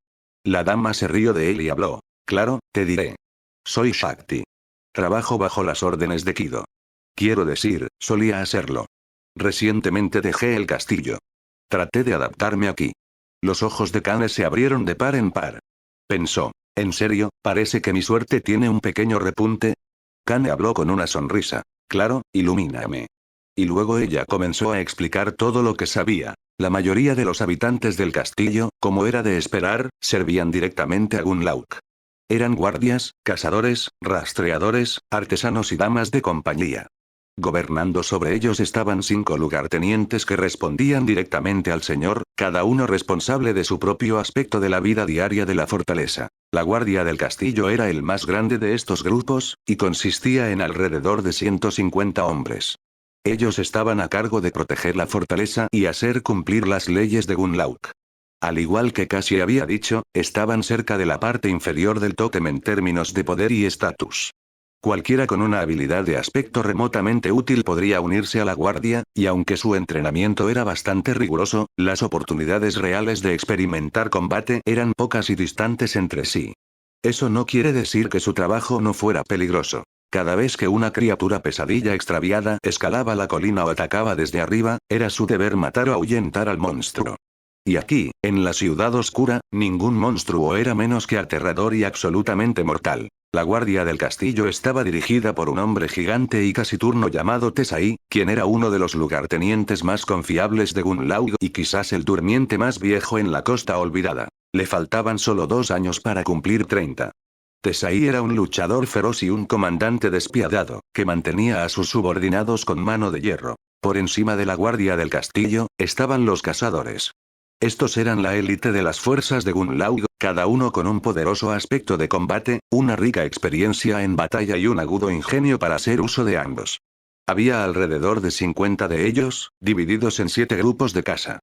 B: La dama se rió de él y habló: claro, te diré. Soy Shakti. Trabajo bajo las órdenes de Kido. Quiero decir, solía hacerlo. Recientemente dejé el castillo. Traté de adaptarme aquí. Los ojos de Kane se abrieron de par en par. Pensó: ¿en serio, parece que mi suerte tiene un pequeño repunte? Kane habló con una sonrisa. Claro, ilumíname. Y luego ella comenzó a explicar todo lo que sabía. La mayoría de los habitantes del castillo, como era de esperar, servían directamente a Gun Laog. Eran guardias, cazadores, rastreadores, artesanos y damas de compañía. Gobernando sobre ellos estaban 5 lugartenientes que respondían directamente al señor, cada uno responsable de su propio aspecto de la vida diaria de la fortaleza. La guardia del castillo era el más grande de estos grupos, y consistía en alrededor de 150 hombres. Ellos estaban a cargo de proteger la fortaleza y hacer cumplir las leyes de Gunlaug. Al igual que casi había dicho, estaban cerca de la parte inferior del tótem en términos de poder y estatus. Cualquiera con una habilidad de aspecto remotamente útil podría unirse a la guardia, y aunque su entrenamiento era bastante riguroso, las oportunidades reales de experimentar combate eran pocas y distantes entre sí. Eso no quiere decir que su trabajo no fuera peligroso. Cada vez que una criatura pesadilla extraviada escalaba la colina o atacaba desde arriba, era su deber matar o ahuyentar al monstruo. Y aquí, en la ciudad oscura, ningún monstruo era menos que aterrador y absolutamente mortal. La guardia del castillo estaba dirigida por un hombre gigante y taciturno llamado Tesai, quien era uno de los lugartenientes más confiables de Gunlaug y quizás el durmiente más viejo en la Costa Olvidada. Le faltaban solo 2 años para cumplir 30. Tesai era un luchador feroz y un comandante despiadado, que mantenía a sus subordinados con mano de hierro. Por encima de la guardia del castillo, estaban los cazadores. Estos eran la élite de las fuerzas de Gunlaug, cada uno con un poderoso aspecto de combate, una rica experiencia en batalla y un agudo ingenio para hacer uso de ambos. Había alrededor de 50 de ellos, divididos en 7 grupos de caza.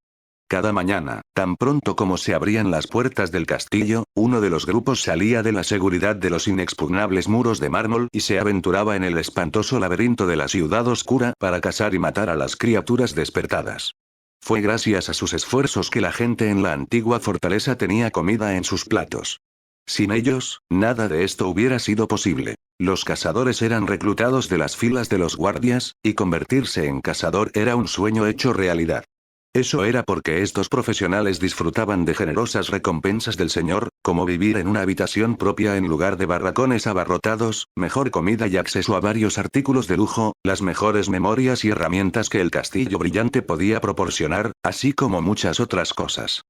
B: Cada mañana, tan pronto como se abrían las puertas del castillo, uno de los grupos salía de la seguridad de los inexpugnables muros de mármol y se aventuraba en el espantoso laberinto de la ciudad oscura para cazar y matar a las criaturas despertadas. Fue gracias a sus esfuerzos que la gente en la antigua fortaleza tenía comida en sus platos. Sin ellos, nada de esto hubiera sido posible. Los cazadores eran reclutados de las filas de los guardias, y convertirse en cazador era un sueño hecho realidad. Eso era porque estos profesionales disfrutaban de generosas recompensas del señor, como vivir en una habitación propia en lugar de barracones abarrotados, mejor comida y acceso a varios artículos de lujo, las mejores memorias y herramientas que el castillo brillante podía proporcionar, así como muchas otras cosas.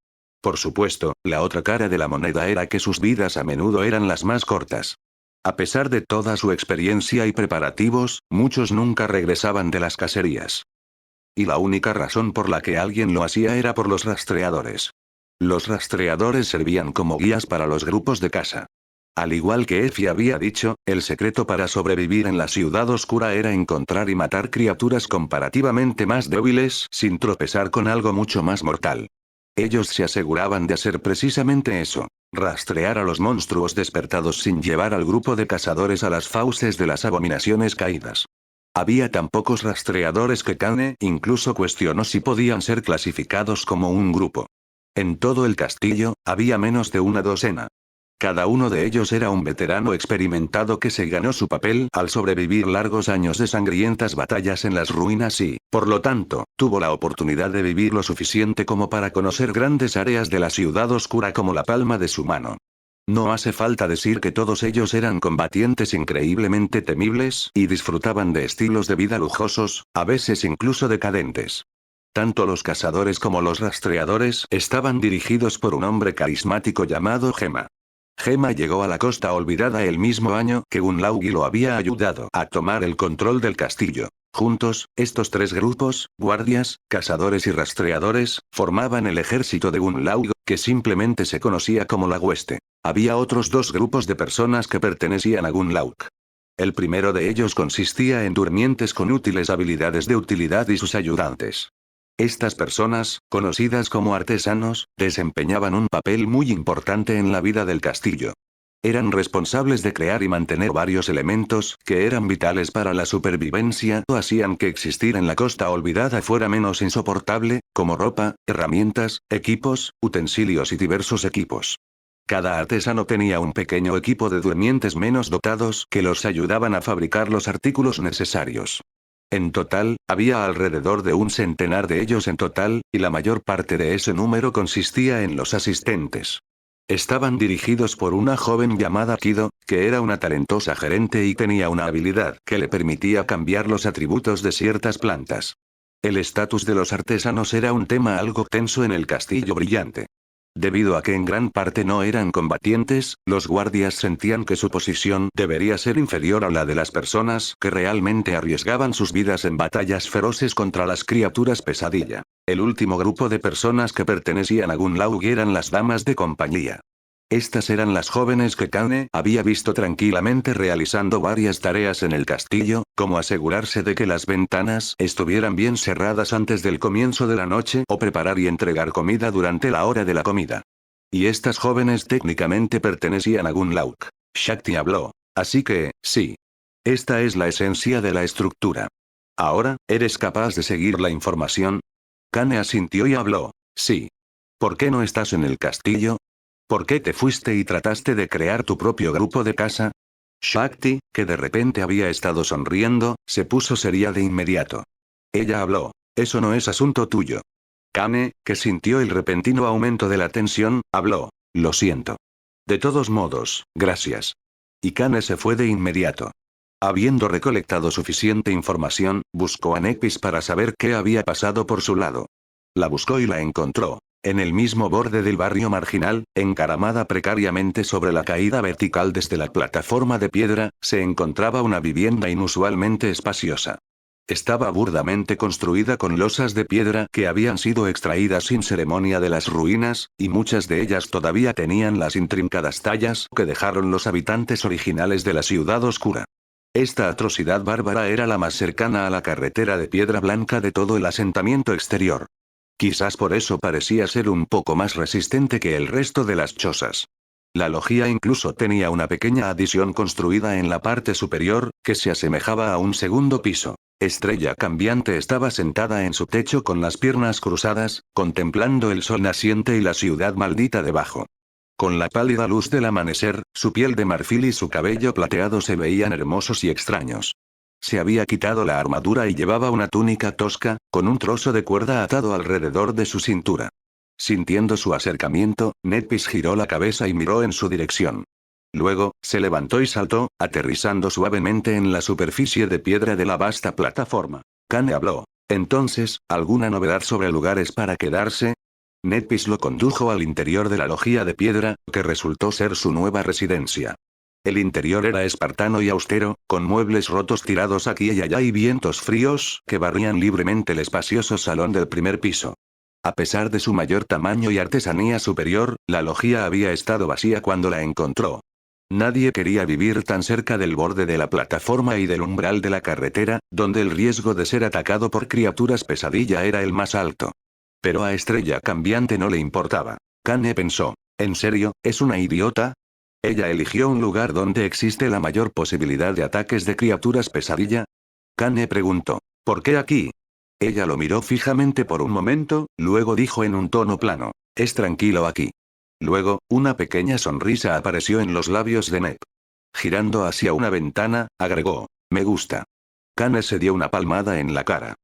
B: Por supuesto, la otra cara de la moneda era que sus vidas a menudo eran las más cortas. A pesar de toda su experiencia y preparativos, muchos nunca regresaban de las cacerías. Y la única razón por la que alguien lo hacía era por los rastreadores. Los rastreadores servían como guías para los grupos de caza. Al igual que Effie había dicho, el secreto para sobrevivir en la ciudad oscura era encontrar y matar criaturas comparativamente más débiles sin tropezar con algo mucho más mortal. Ellos se aseguraban de hacer precisamente eso, rastrear a los monstruos despertados sin llevar al grupo de cazadores a las fauces de las abominaciones caídas. Había tan pocos rastreadores que Kane incluso cuestionó si podían ser clasificados como un grupo. En todo el castillo, había menos de una docena. Cada uno de ellos era un veterano experimentado que se ganó su papel al sobrevivir largos años de sangrientas batallas en las ruinas y, por lo tanto, tuvo la oportunidad de vivir lo suficiente como para conocer grandes áreas de la ciudad oscura como la palma de su mano. No hace falta decir que todos ellos eran combatientes increíblemente temibles y disfrutaban de estilos de vida lujosos, a veces incluso decadentes. Tanto los cazadores como los rastreadores estaban dirigidos por un hombre carismático llamado Gema. Gema llegó a la Costa Olvidada el mismo año que Gunlaug lo había ayudado a tomar el control del castillo. Juntos, estos 3 grupos, guardias, cazadores y rastreadores, formaban el ejército de Gunlaug, que simplemente se conocía como la Hueste. Había otros 2 grupos de personas que pertenecían a Gunlaug. El primero de ellos consistía en durmientes con útiles habilidades de utilidad y sus ayudantes. Estas personas, conocidas como artesanos, desempeñaban un papel muy importante en la vida del castillo. Eran responsables de crear y mantener varios elementos que eran vitales para la supervivencia o hacían que existir en la Costa Olvidada fuera menos insoportable, como ropa, herramientas, equipos, utensilios y diversos equipos. Cada artesano tenía un pequeño equipo de durmientes menos dotados que los ayudaban a fabricar los artículos necesarios. En total, había alrededor de un centenar de ellos en total, y la mayor parte de ese número consistía en los asistentes. Estaban dirigidos por una joven llamada Kido, que era una talentosa gerente y tenía una habilidad que le permitía cambiar los atributos de ciertas plantas. El estatus de los artesanos era un tema algo tenso en el castillo brillante. Debido a que en gran parte no eran combatientes, los guardias sentían que su posición debería ser inferior a la de las personas que realmente arriesgaban sus vidas en batallas feroces contra las criaturas pesadilla. El último grupo de personas que pertenecían a Gunlaug eran las damas de compañía. Estas eran las jóvenes que Kane había visto tranquilamente realizando varias tareas en el castillo, como asegurarse de que las ventanas estuvieran bien cerradas antes del comienzo de la noche o preparar y entregar comida durante la hora de la comida. Y estas jóvenes técnicamente pertenecían a Gunlaug. Shakti habló. Así que, sí. Esta es la esencia de la estructura. Ahora, ¿eres capaz de seguir la información? Kane asintió y habló. Sí. ¿Por qué no estás en el castillo? ¿Por qué te fuiste y trataste de crear tu propio grupo de caza? Shakti, que de repente había estado sonriendo, se puso seria de inmediato. Ella habló. Eso no es asunto tuyo. Kane, que sintió el repentino aumento de la tensión, habló. Lo siento. De todos modos, gracias. Y Kane se fue de inmediato. Habiendo recolectado suficiente información, buscó a Nepis para saber qué había pasado por su lado. La buscó y la encontró. En el mismo borde del barrio marginal, encaramada precariamente sobre la caída vertical desde la plataforma de piedra, se encontraba una vivienda inusualmente espaciosa. Estaba burdamente construida con losas de piedra que habían sido extraídas sin ceremonia de las ruinas, y muchas de ellas todavía tenían las intrincadas tallas que dejaron los habitantes originales de la ciudad oscura. Esta atrocidad bárbara era la más cercana a la carretera de piedra blanca de todo el asentamiento exterior. Quizás por eso parecía ser un poco más resistente que el resto de las chozas. La logía incluso tenía una pequeña adición construida en la parte superior, que se asemejaba a un segundo piso. Estrella Cambiante estaba sentada en su techo con las piernas cruzadas, contemplando el sol naciente y la ciudad maldita debajo. Con la pálida luz del amanecer, su piel de marfil y su cabello plateado se veían hermosos y extraños. Se había quitado la armadura y llevaba una túnica tosca, con un trozo de cuerda atado alrededor de su cintura. Sintiendo su acercamiento, Nepis giró la cabeza y miró en su dirección. Luego, se levantó y saltó, aterrizando suavemente en la superficie de piedra de la vasta plataforma. Kane habló. Entonces, ¿alguna novedad sobre lugares para quedarse? Nepis lo condujo al interior de la logía de piedra, que resultó ser su nueva residencia. El interior era espartano y austero, con muebles rotos tirados aquí y allá y vientos fríos que barrían libremente el espacioso salón del primer piso. A pesar de su mayor tamaño y artesanía superior, la logía había estado vacía cuando la encontró. Nadie quería vivir tan cerca del borde de la plataforma y del umbral de la carretera, donde el riesgo de ser atacado por criaturas pesadilla era el más alto. Pero a Estrella Cambiante no le importaba. Kane pensó. ¿En serio, es una idiota? Ella eligió un lugar donde existe la mayor posibilidad de ataques de criaturas pesadilla. Kane preguntó. ¿Por qué aquí? Ella lo miró fijamente por un momento, luego dijo en un tono plano. Es tranquilo aquí. Luego, una pequeña sonrisa apareció en los labios de Nep. Girando hacia una ventana, agregó. Me gusta. Kane se dio una palmada en la cara.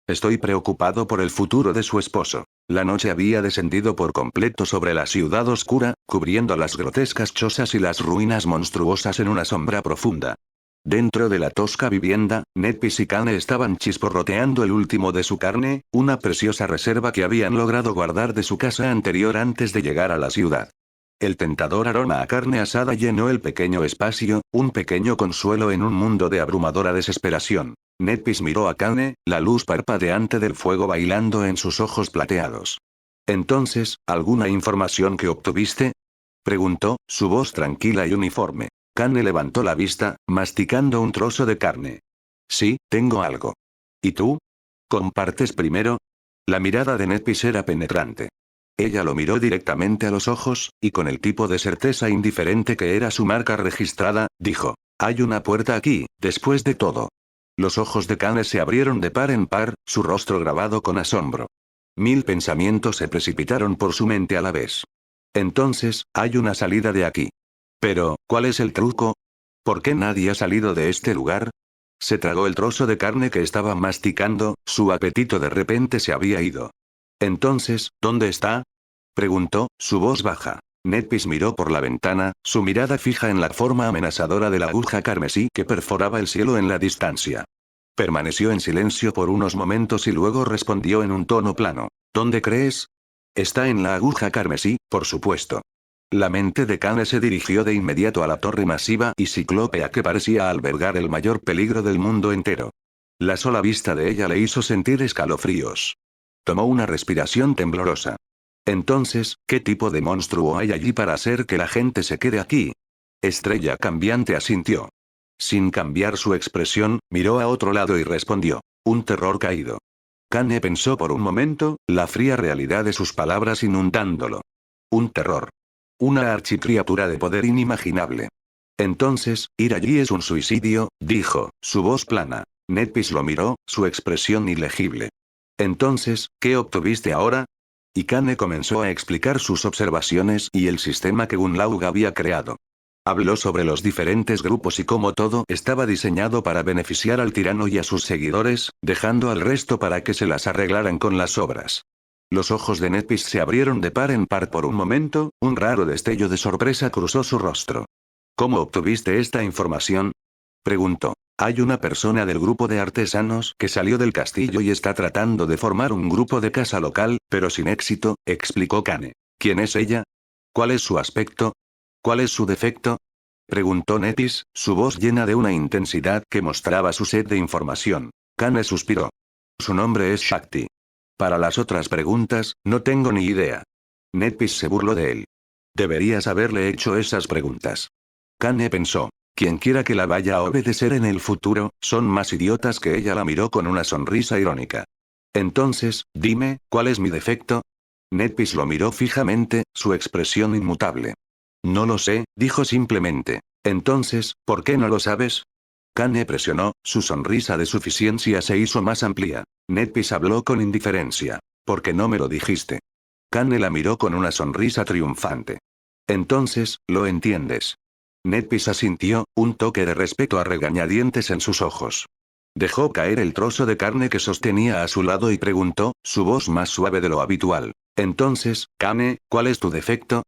B: Estoy preocupado por el futuro de su esposo. La noche había descendido por completo sobre la ciudad oscura, cubriendo las grotescas chozas y las ruinas monstruosas en una sombra profunda. Dentro de la tosca vivienda, Nepis y Kane estaban chisporroteando el último de su carne, una preciosa reserva que habían logrado guardar de su casa anterior antes de llegar a la ciudad. El tentador aroma a carne asada llenó el pequeño espacio, un pequeño consuelo en un mundo de abrumadora desesperación. Nepis miró a Kane, la luz parpadeante del fuego bailando en sus ojos plateados. Entonces, ¿alguna información que obtuviste? Preguntó, su voz tranquila y uniforme. Kane levantó la vista, masticando un trozo de carne. Sí, tengo algo. ¿Y tú? ¿Compartes primero? La mirada de Nepis era penetrante. Ella lo miró directamente a los ojos, y con el tipo de certeza indiferente que era su marca registrada, dijo. Hay una puerta aquí, después de todo. Los ojos de Kane se abrieron de par en par, su rostro grabado con asombro. 1000 pensamientos se precipitaron por su mente a la vez. Entonces, hay una salida de aquí. Pero, ¿cuál es el truco? ¿Por qué nadie ha salido de este lugar? Se tragó el trozo de carne que estaba masticando, su apetito de repente se había ido. Entonces, ¿dónde está? Preguntó, su voz baja. Nepis miró por la ventana, su mirada fija en la forma amenazadora de la aguja carmesí que perforaba el cielo en la distancia. Permaneció en silencio por unos momentos y luego respondió en un tono plano. ¿Dónde crees? Está en la aguja carmesí, por supuesto. La mente de Kane se dirigió de inmediato a la torre masiva y ciclópea que parecía albergar el mayor peligro del mundo entero. La sola vista de ella le hizo sentir escalofríos. Tomó una respiración temblorosa. Entonces, ¿qué tipo de monstruo hay allí para hacer que la gente se quede aquí? Estrella Cambiante asintió. Sin cambiar su expresión, miró a otro lado y respondió. Un terror caído. Kane pensó por un momento, la fría realidad de sus palabras inundándolo. Un terror. Una archicriatura de poder inimaginable. Entonces, ir allí es un suicidio, dijo, su voz plana. Netpis lo miró, su expresión ilegible. Entonces, ¿qué obtuviste ahora? Y Kane comenzó a explicar sus observaciones y el sistema que Gunlaug había creado. Habló sobre los diferentes grupos y cómo todo estaba diseñado para beneficiar al tirano y a sus seguidores, dejando al resto para que se las arreglaran con las obras. Los ojos de Netpis se abrieron de par en par por un momento, un raro destello de sorpresa cruzó su rostro. ¿Cómo obtuviste esta información? Preguntó. Hay una persona del grupo de artesanos que salió del castillo y está tratando de formar un grupo de caza local, pero sin éxito, explicó Kane. ¿Quién es ella? ¿Cuál es su aspecto? ¿Cuál es su defecto? Preguntó Netpis, su voz llena de una intensidad que mostraba su sed de información. Kane suspiró. Su nombre es Shakti. Para las otras preguntas, no tengo ni idea. Netpis se burló de él. Deberías haberle hecho esas preguntas. Kane pensó. Quien quiera que la vaya a obedecer en el futuro, son más idiotas que ella. La miró con una sonrisa irónica. Entonces, dime, ¿cuál es mi defecto? Netpis lo miró fijamente, su expresión inmutable. No lo sé, dijo simplemente. Entonces, ¿por qué no lo sabes? Kane presionó, su sonrisa de suficiencia se hizo más amplia. Netpis habló con indiferencia. ¿Por qué no me lo dijiste? Kane la miró con una sonrisa triunfante. Entonces, ¿lo entiendes? Netpis asintió, un toque de respeto a regañadientes en sus ojos. Dejó caer el trozo de carne que sostenía a su lado y preguntó, su voz más suave de lo habitual. Entonces, Kane, ¿cuál es tu defecto?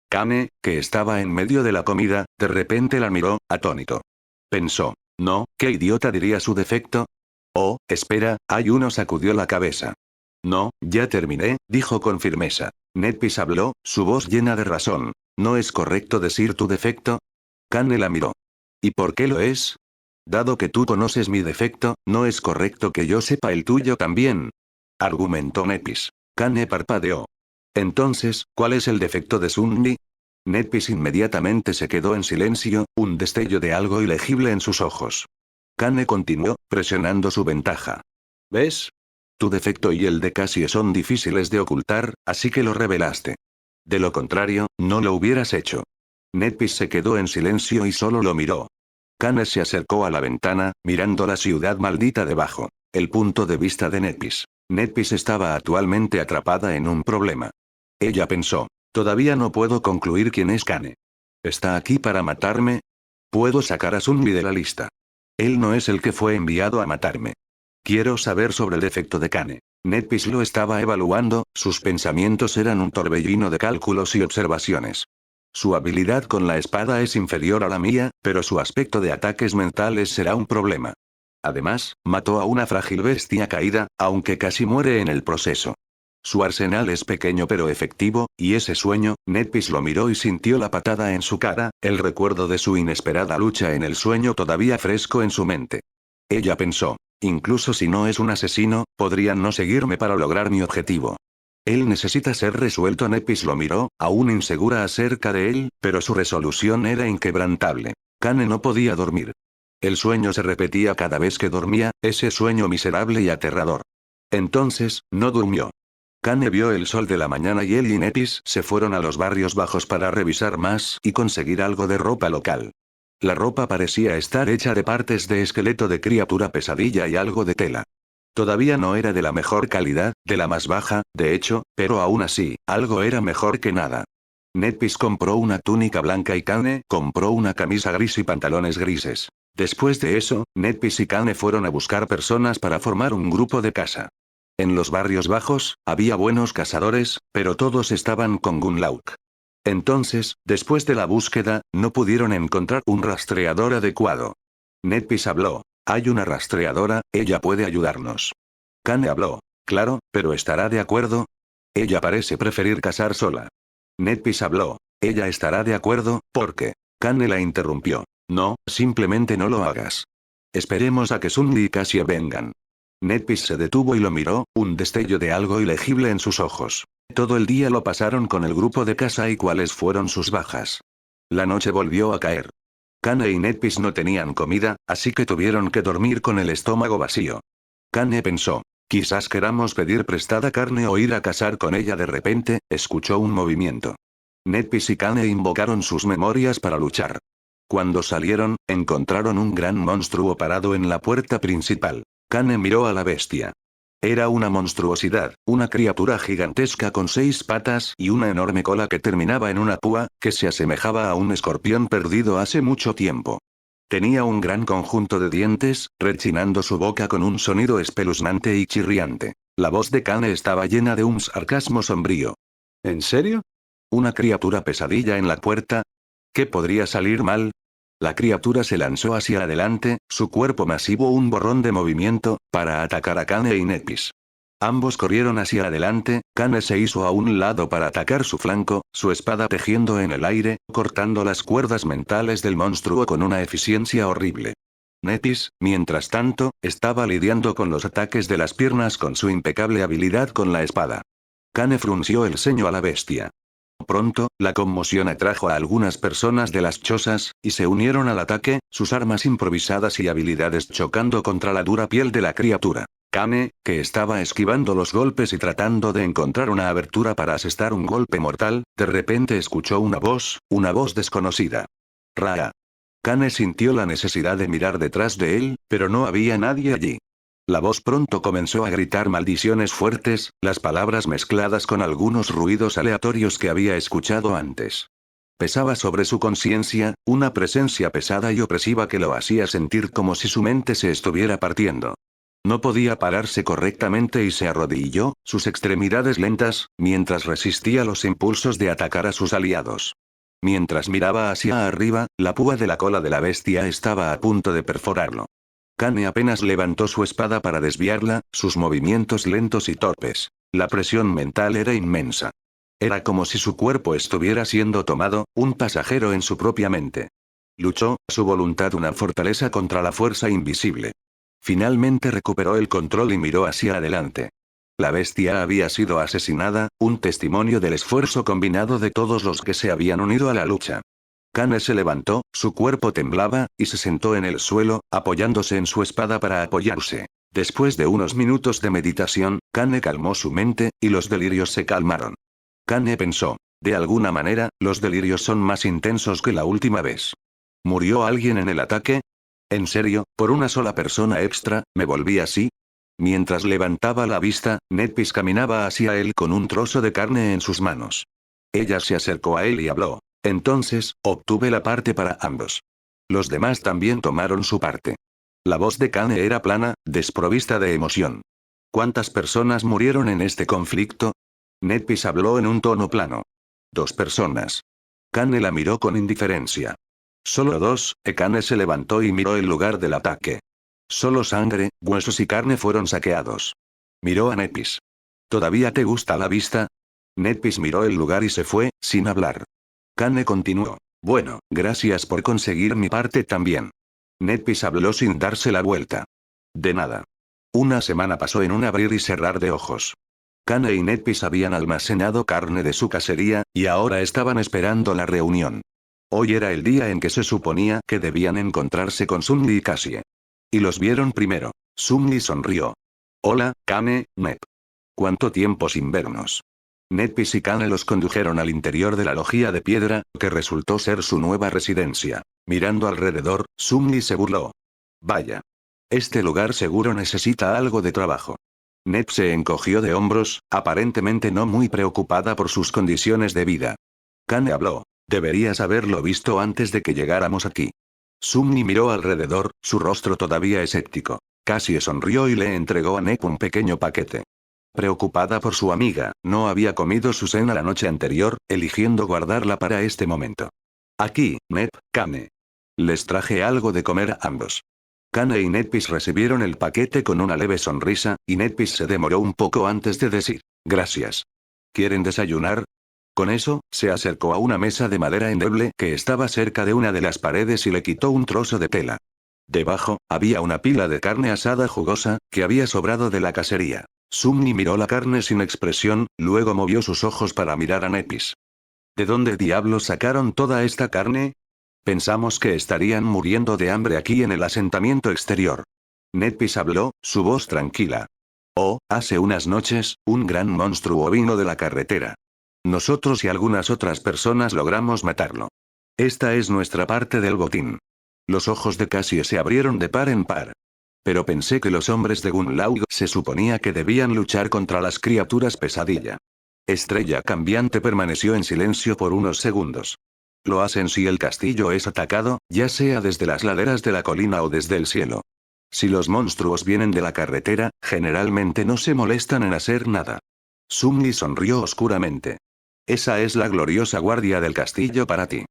B: Kane, que estaba en medio de la comida, de repente la miró, atónito. Pensó. No, ¿qué idiota diría su defecto? Oh, espera, hay uno. Sacudió la cabeza. No, ya terminé, dijo con firmeza. Netpis habló, su voz llena de razón. ¿No es correcto decir tu defecto? Kane la miró. ¿Y por qué lo es? Dado que tú conoces mi defecto, ¿no es correcto que yo sepa el tuyo también? Argumentó Netpis. Kane parpadeó. Entonces, ¿cuál es el defecto de Sunni? Netpis inmediatamente se quedó en silencio, un destello de algo ilegible en sus ojos. Kane continuó, presionando su ventaja. ¿Ves? Tu defecto y el de Cassie son difíciles de ocultar, así que lo revelaste. De lo contrario, no lo hubieras hecho. Netpis se quedó en silencio y solo lo miró. Kane se acercó a la ventana, mirando la ciudad maldita debajo. El punto de vista de Netpis. Netpis estaba actualmente atrapada en un problema. Ella pensó. Todavía no puedo concluir quién es Kane. ¿Está aquí para matarme? Puedo sacar a Sunmi de la lista. Él no es el que fue enviado a matarme. Quiero saber sobre el defecto de Kane. Netpis lo estaba evaluando, sus pensamientos eran un torbellino de cálculos y observaciones. Su habilidad con la espada es inferior a la mía, pero su aspecto de ataques mentales será un problema. Además, mató a una frágil bestia caída, aunque casi muere en el proceso. Su arsenal es pequeño pero efectivo, y ese sueño, Netpis lo miró y sintió la patada en su cara, el recuerdo de su inesperada lucha en el sueño todavía fresco en su mente. Ella pensó, incluso si no es un asesino, podrían no seguirme para lograr mi objetivo. Él necesita ser resuelto. Netpis lo miró, aún insegura acerca de él, pero su resolución era inquebrantable. Kane no podía dormir. El sueño se repetía cada vez que dormía, ese sueño miserable y aterrador. Entonces, no durmió. Kane vio el sol de la mañana y él y Netpis se fueron a los barrios bajos para revisar más y conseguir algo de ropa local. La ropa parecía estar hecha de partes de esqueleto de criatura pesadilla y algo de tela. Todavía no era de la mejor calidad, de la más baja, de hecho, pero aún así, algo era mejor que nada. Netpis compró una túnica blanca y Kane compró una camisa gris y pantalones grises. Después de eso, Netpis y Kane fueron a buscar personas para formar un grupo de caza. En los barrios bajos, había buenos cazadores, pero todos estaban con Gunlaug. Entonces, después de la búsqueda, no pudieron encontrar un rastreador adecuado. Netpis habló. Hay una rastreadora, ella puede ayudarnos. Kane habló. Claro, pero ¿estará de acuerdo? Ella parece preferir cazar sola. Netpis habló. Ella estará de acuerdo, porque... Kane la interrumpió. No, simplemente no lo hagas. Esperemos a que Sunli y Cassie vengan. Netpis se detuvo y lo miró, un destello de algo ilegible en sus ojos. Todo el día lo pasaron con el grupo de casa y cuáles fueron sus bajas. La noche volvió a caer. Kane y Netpis no tenían comida, así que tuvieron que dormir con el estómago vacío. Kane pensó. Quizás queramos pedir prestada carne o ir a cazar con ella. De repente, escuchó un movimiento. Netpis y Kane invocaron sus memorias para luchar. Cuando salieron, encontraron un gran monstruo parado en la puerta principal. Kane miró a la bestia. Era una monstruosidad, una criatura gigantesca con 6 patas y una enorme cola que terminaba en una púa, que se asemejaba a un escorpión perdido hace mucho tiempo. Tenía un gran conjunto de dientes, rechinando su boca con un sonido espeluznante y chirriante. La voz de Kane estaba llena de un sarcasmo sombrío. ¿En serio? ¿Una criatura pesadilla en la puerta? ¿Qué podría salir mal? La criatura se lanzó hacia adelante, su cuerpo masivo un borrón de movimiento, para atacar a Kane y Netpis. Ambos corrieron hacia adelante, Kane se hizo a un lado para atacar su flanco, su espada tejiendo en el aire, cortando las cuerdas mentales del monstruo con una eficiencia horrible. Netpis, mientras tanto, estaba lidiando con los ataques de las piernas con su impecable habilidad con la espada. Kane frunció el ceño a la bestia. Pronto, la conmoción atrajo a algunas personas de las chozas, y se unieron al ataque, sus armas improvisadas y habilidades chocando contra la dura piel de la criatura. Kane, que estaba esquivando los golpes y tratando de encontrar una abertura para asestar un golpe mortal, de repente escuchó una voz desconocida. Raa. Kane sintió la necesidad de mirar detrás de él, pero no había nadie allí. La voz pronto comenzó a gritar maldiciones fuertes, las palabras mezcladas con algunos ruidos aleatorios que había escuchado antes. Pesaba sobre su conciencia, una presencia pesada y opresiva que lo hacía sentir como si su mente se estuviera partiendo. No podía pararse correctamente y se arrodilló, sus extremidades lentas, mientras resistía los impulsos de atacar a sus aliados. Mientras miraba hacia arriba, la púa de la cola de la bestia estaba a punto de perforarlo. Kane apenas levantó su espada para desviarla, sus movimientos lentos y torpes. La presión mental era inmensa. Era como si su cuerpo estuviera siendo tomado, un pasajero en su propia mente. Luchó, su voluntad una fortaleza contra la fuerza invisible. Finalmente recuperó el control y miró hacia adelante. La bestia había sido asesinada, un testimonio del esfuerzo combinado de todos los que se habían unido a la lucha. Kane se levantó, su cuerpo temblaba, y se sentó en el suelo, apoyándose en su espada para apoyarse. Después de unos minutos de meditación, Kane calmó su mente, y los delirios se calmaron. Kane pensó, de alguna manera, los delirios son más intensos que la última vez. ¿Murió alguien en el ataque? ¿En serio, por una sola persona extra, me volví así? Mientras levantaba la vista, Netpis caminaba hacia él con un trozo de carne en sus manos. Ella se acercó a él y habló. Entonces, obtuve la parte para ambos. Los demás también tomaron su parte. La voz de Kane era plana, desprovista de emoción. ¿Cuántas personas murieron en este conflicto? Netpis habló en un tono plano. 2 personas. Kane la miró con indiferencia. Solo 2, Kane se levantó y miró el lugar del ataque. Solo sangre, huesos y carne fueron saqueados. Miró a Netpis. ¿Todavía te gusta la vista? Netpis miró el lugar y se fue, sin hablar. Kane continuó. Bueno, gracias por conseguir mi parte también. Netpis habló sin darse la vuelta. De nada. Una semana pasó en un abrir y cerrar de ojos. Kane y Netpis habían almacenado carne de su cacería, y ahora estaban esperando la reunión. Hoy era el día en que se suponía que debían encontrarse con Sunli y Cassie. Y los vieron primero. Sunli sonrió. Hola, Kane, Nep. ¿Cuánto tiempo sin vernos? Netpis y Kane los condujeron al interior de la logía de piedra, que resultó ser su nueva residencia. Mirando alrededor, Sunli se burló. Vaya. Este lugar seguro necesita algo de trabajo. Nep se encogió de hombros, aparentemente no muy preocupada por sus condiciones de vida. Kane habló. Deberías haberlo visto antes de que llegáramos aquí. Sunli miró alrededor, su rostro todavía escéptico. Cassie sonrió y le entregó a Nep un pequeño paquete. Preocupada por su amiga, no había comido su cena la noche anterior, eligiendo guardarla para este momento. Aquí, Nep, Kane. Les traje algo de comer a ambos. Kane y Netpis recibieron el paquete con una leve sonrisa, y Netpis se demoró un poco antes de decir, gracias. ¿Quieren desayunar? Con eso, se acercó a una mesa de madera endeble que estaba cerca de una de las paredes y le quitó un trozo de tela. Debajo, había una pila de carne asada jugosa, que había sobrado de la cacería. Sumni miró la carne sin expresión, luego movió sus ojos para mirar a Nepis. ¿De dónde diablos sacaron toda esta carne? Pensamos que estarían muriendo de hambre aquí en el asentamiento exterior. Nepis habló, su voz tranquila. Oh, hace unas noches, un gran monstruo vino de la carretera. Nosotros y algunas otras personas logramos matarlo. Esta es nuestra parte del botín. Los ojos de Cassie se abrieron de par en par. Pero pensé que los hombres de Gunlaug se suponía que debían luchar contra las criaturas pesadilla. Estrella Cambiante permaneció en silencio por unos segundos. Lo hacen si el castillo es atacado, ya sea desde las laderas de la colina o desde el cielo. Si los monstruos vienen de la carretera, generalmente no se molestan en hacer nada. Sumni sonrió oscuramente. Esa es la gloriosa guardia del castillo para ti.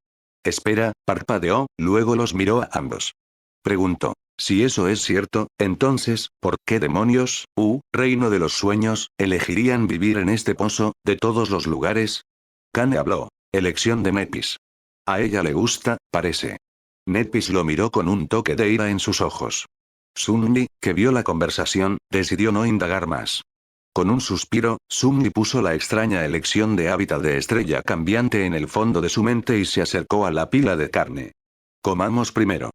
B: Espera, parpadeó, luego los miró a ambos. Preguntó. Si eso es cierto, entonces, ¿por qué demonios, reino de los sueños, elegirían vivir en este pozo, de todos los lugares? Kane habló. Elección de Nepis. A ella le gusta, parece. Nepis lo miró con un toque de ira en sus ojos. Sumni, que vio la conversación, decidió no indagar más. Con un suspiro, Sumni puso la extraña elección de hábitat de Estrella Cambiante en el fondo de su mente y se acercó a la pila de carne. Comamos primero.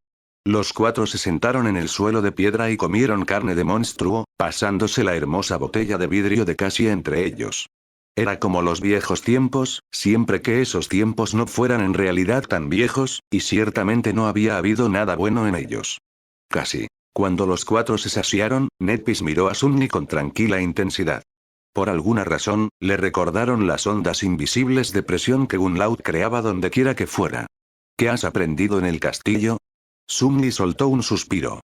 B: Los cuatro se sentaron en el suelo de piedra y comieron carne de monstruo, pasándose la hermosa botella de vidrio de Cassie entre ellos. Era como los viejos tiempos, siempre que esos tiempos no fueran en realidad tan viejos, y ciertamente no había habido nada bueno en ellos. Casi. Cuando los cuatro se saciaron, Nepis miró a Sumni con tranquila intensidad. Por alguna razón, le recordaron las ondas invisibles de presión que Gunlaud creaba dondequiera que fuera. ¿Qué has aprendido en el castillo? Sumni soltó un suspiro.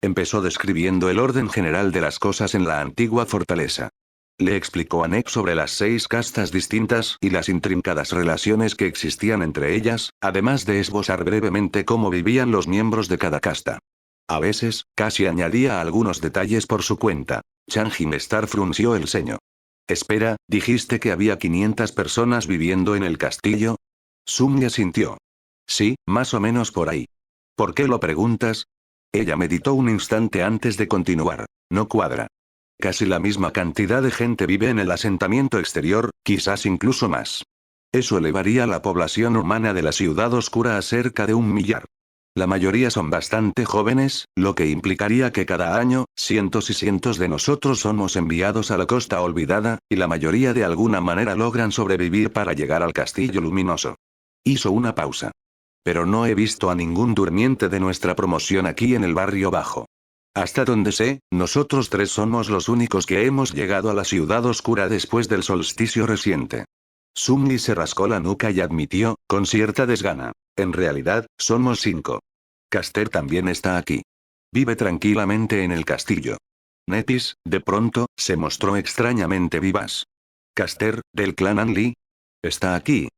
B: Empezó describiendo el orden general de las cosas en la antigua fortaleza. Le explicó a Nep sobre las 6 castas distintas y las intrincadas relaciones que existían entre ellas, además de esbozar brevemente cómo vivían los miembros de cada casta. A veces, casi añadía algunos detalles por su cuenta. Changjimstar frunció el ceño. Espera, ¿dijiste que había 500 personas viviendo en el castillo? Sumni asintió. Sí, más o menos por ahí. ¿Por qué lo preguntas? Ella meditó un instante antes de continuar. No cuadra. Casi la misma cantidad de gente vive en el asentamiento exterior, quizás incluso más. Eso elevaría la población humana de la ciudad oscura a cerca de 1 millar. La mayoría son bastante jóvenes, lo que implicaría que cada año, cientos y cientos de nosotros somos enviados a la Costa Olvidada, y la mayoría de alguna manera logran sobrevivir para llegar al Castillo Luminoso. Hizo una pausa. Pero no he visto a ningún durmiente de nuestra promoción aquí en el barrio bajo. Hasta donde sé, nosotros 3 somos los únicos que hemos llegado a la ciudad oscura después del solsticio reciente. Sumni se rascó la nuca y admitió, con cierta desgana. En realidad, somos 5. Caster también está aquí. Vive tranquilamente en el castillo. Nepis, de pronto, se mostró extrañamente vivaz. Caster, del clan Anli, está aquí.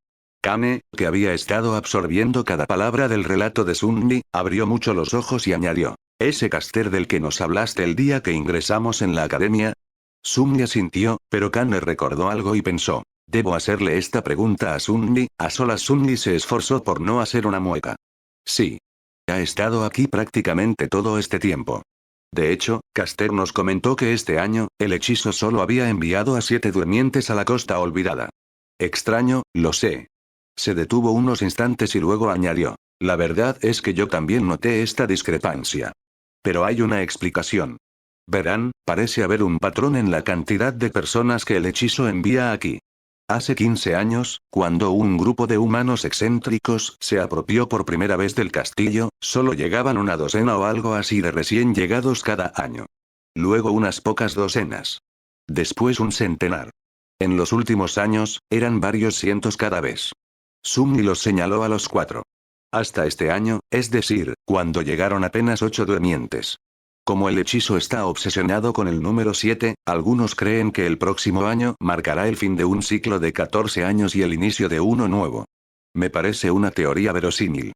B: Kane, que había estado absorbiendo cada palabra del relato de Sumni, abrió mucho los ojos y añadió. ¿Ese Caster del que nos hablaste el día que ingresamos en la academia? Sumni asintió, pero Kane recordó algo y pensó. Debo hacerle esta pregunta a Sumni. A solas Sumni se esforzó por no hacer una mueca. Sí. Ha estado aquí prácticamente todo este tiempo. De hecho, Caster nos comentó que este año, el hechizo solo había enviado a 7 durmientes a la Costa Olvidada. Extraño, lo sé. Se detuvo unos instantes y luego añadió. La verdad es que yo también noté esta discrepancia. Pero hay una explicación. Verán, parece haber un patrón en la cantidad de personas que el hechizo envía aquí. Hace 15 años, cuando un grupo de humanos excéntricos se apropió por primera vez del castillo, solo llegaban una docena o algo así de recién llegados cada año. Luego unas pocas docenas. Después un centenar. En los últimos años, eran varios cientos cada vez. Sumni los señaló a los 4. Hasta este año, es decir, cuando llegaron apenas 8 durmientes. Como el hechizo está obsesionado con el número 7, algunos creen que el próximo año marcará el fin de un ciclo de 14 años y el inicio de uno nuevo. Me parece una teoría verosímil.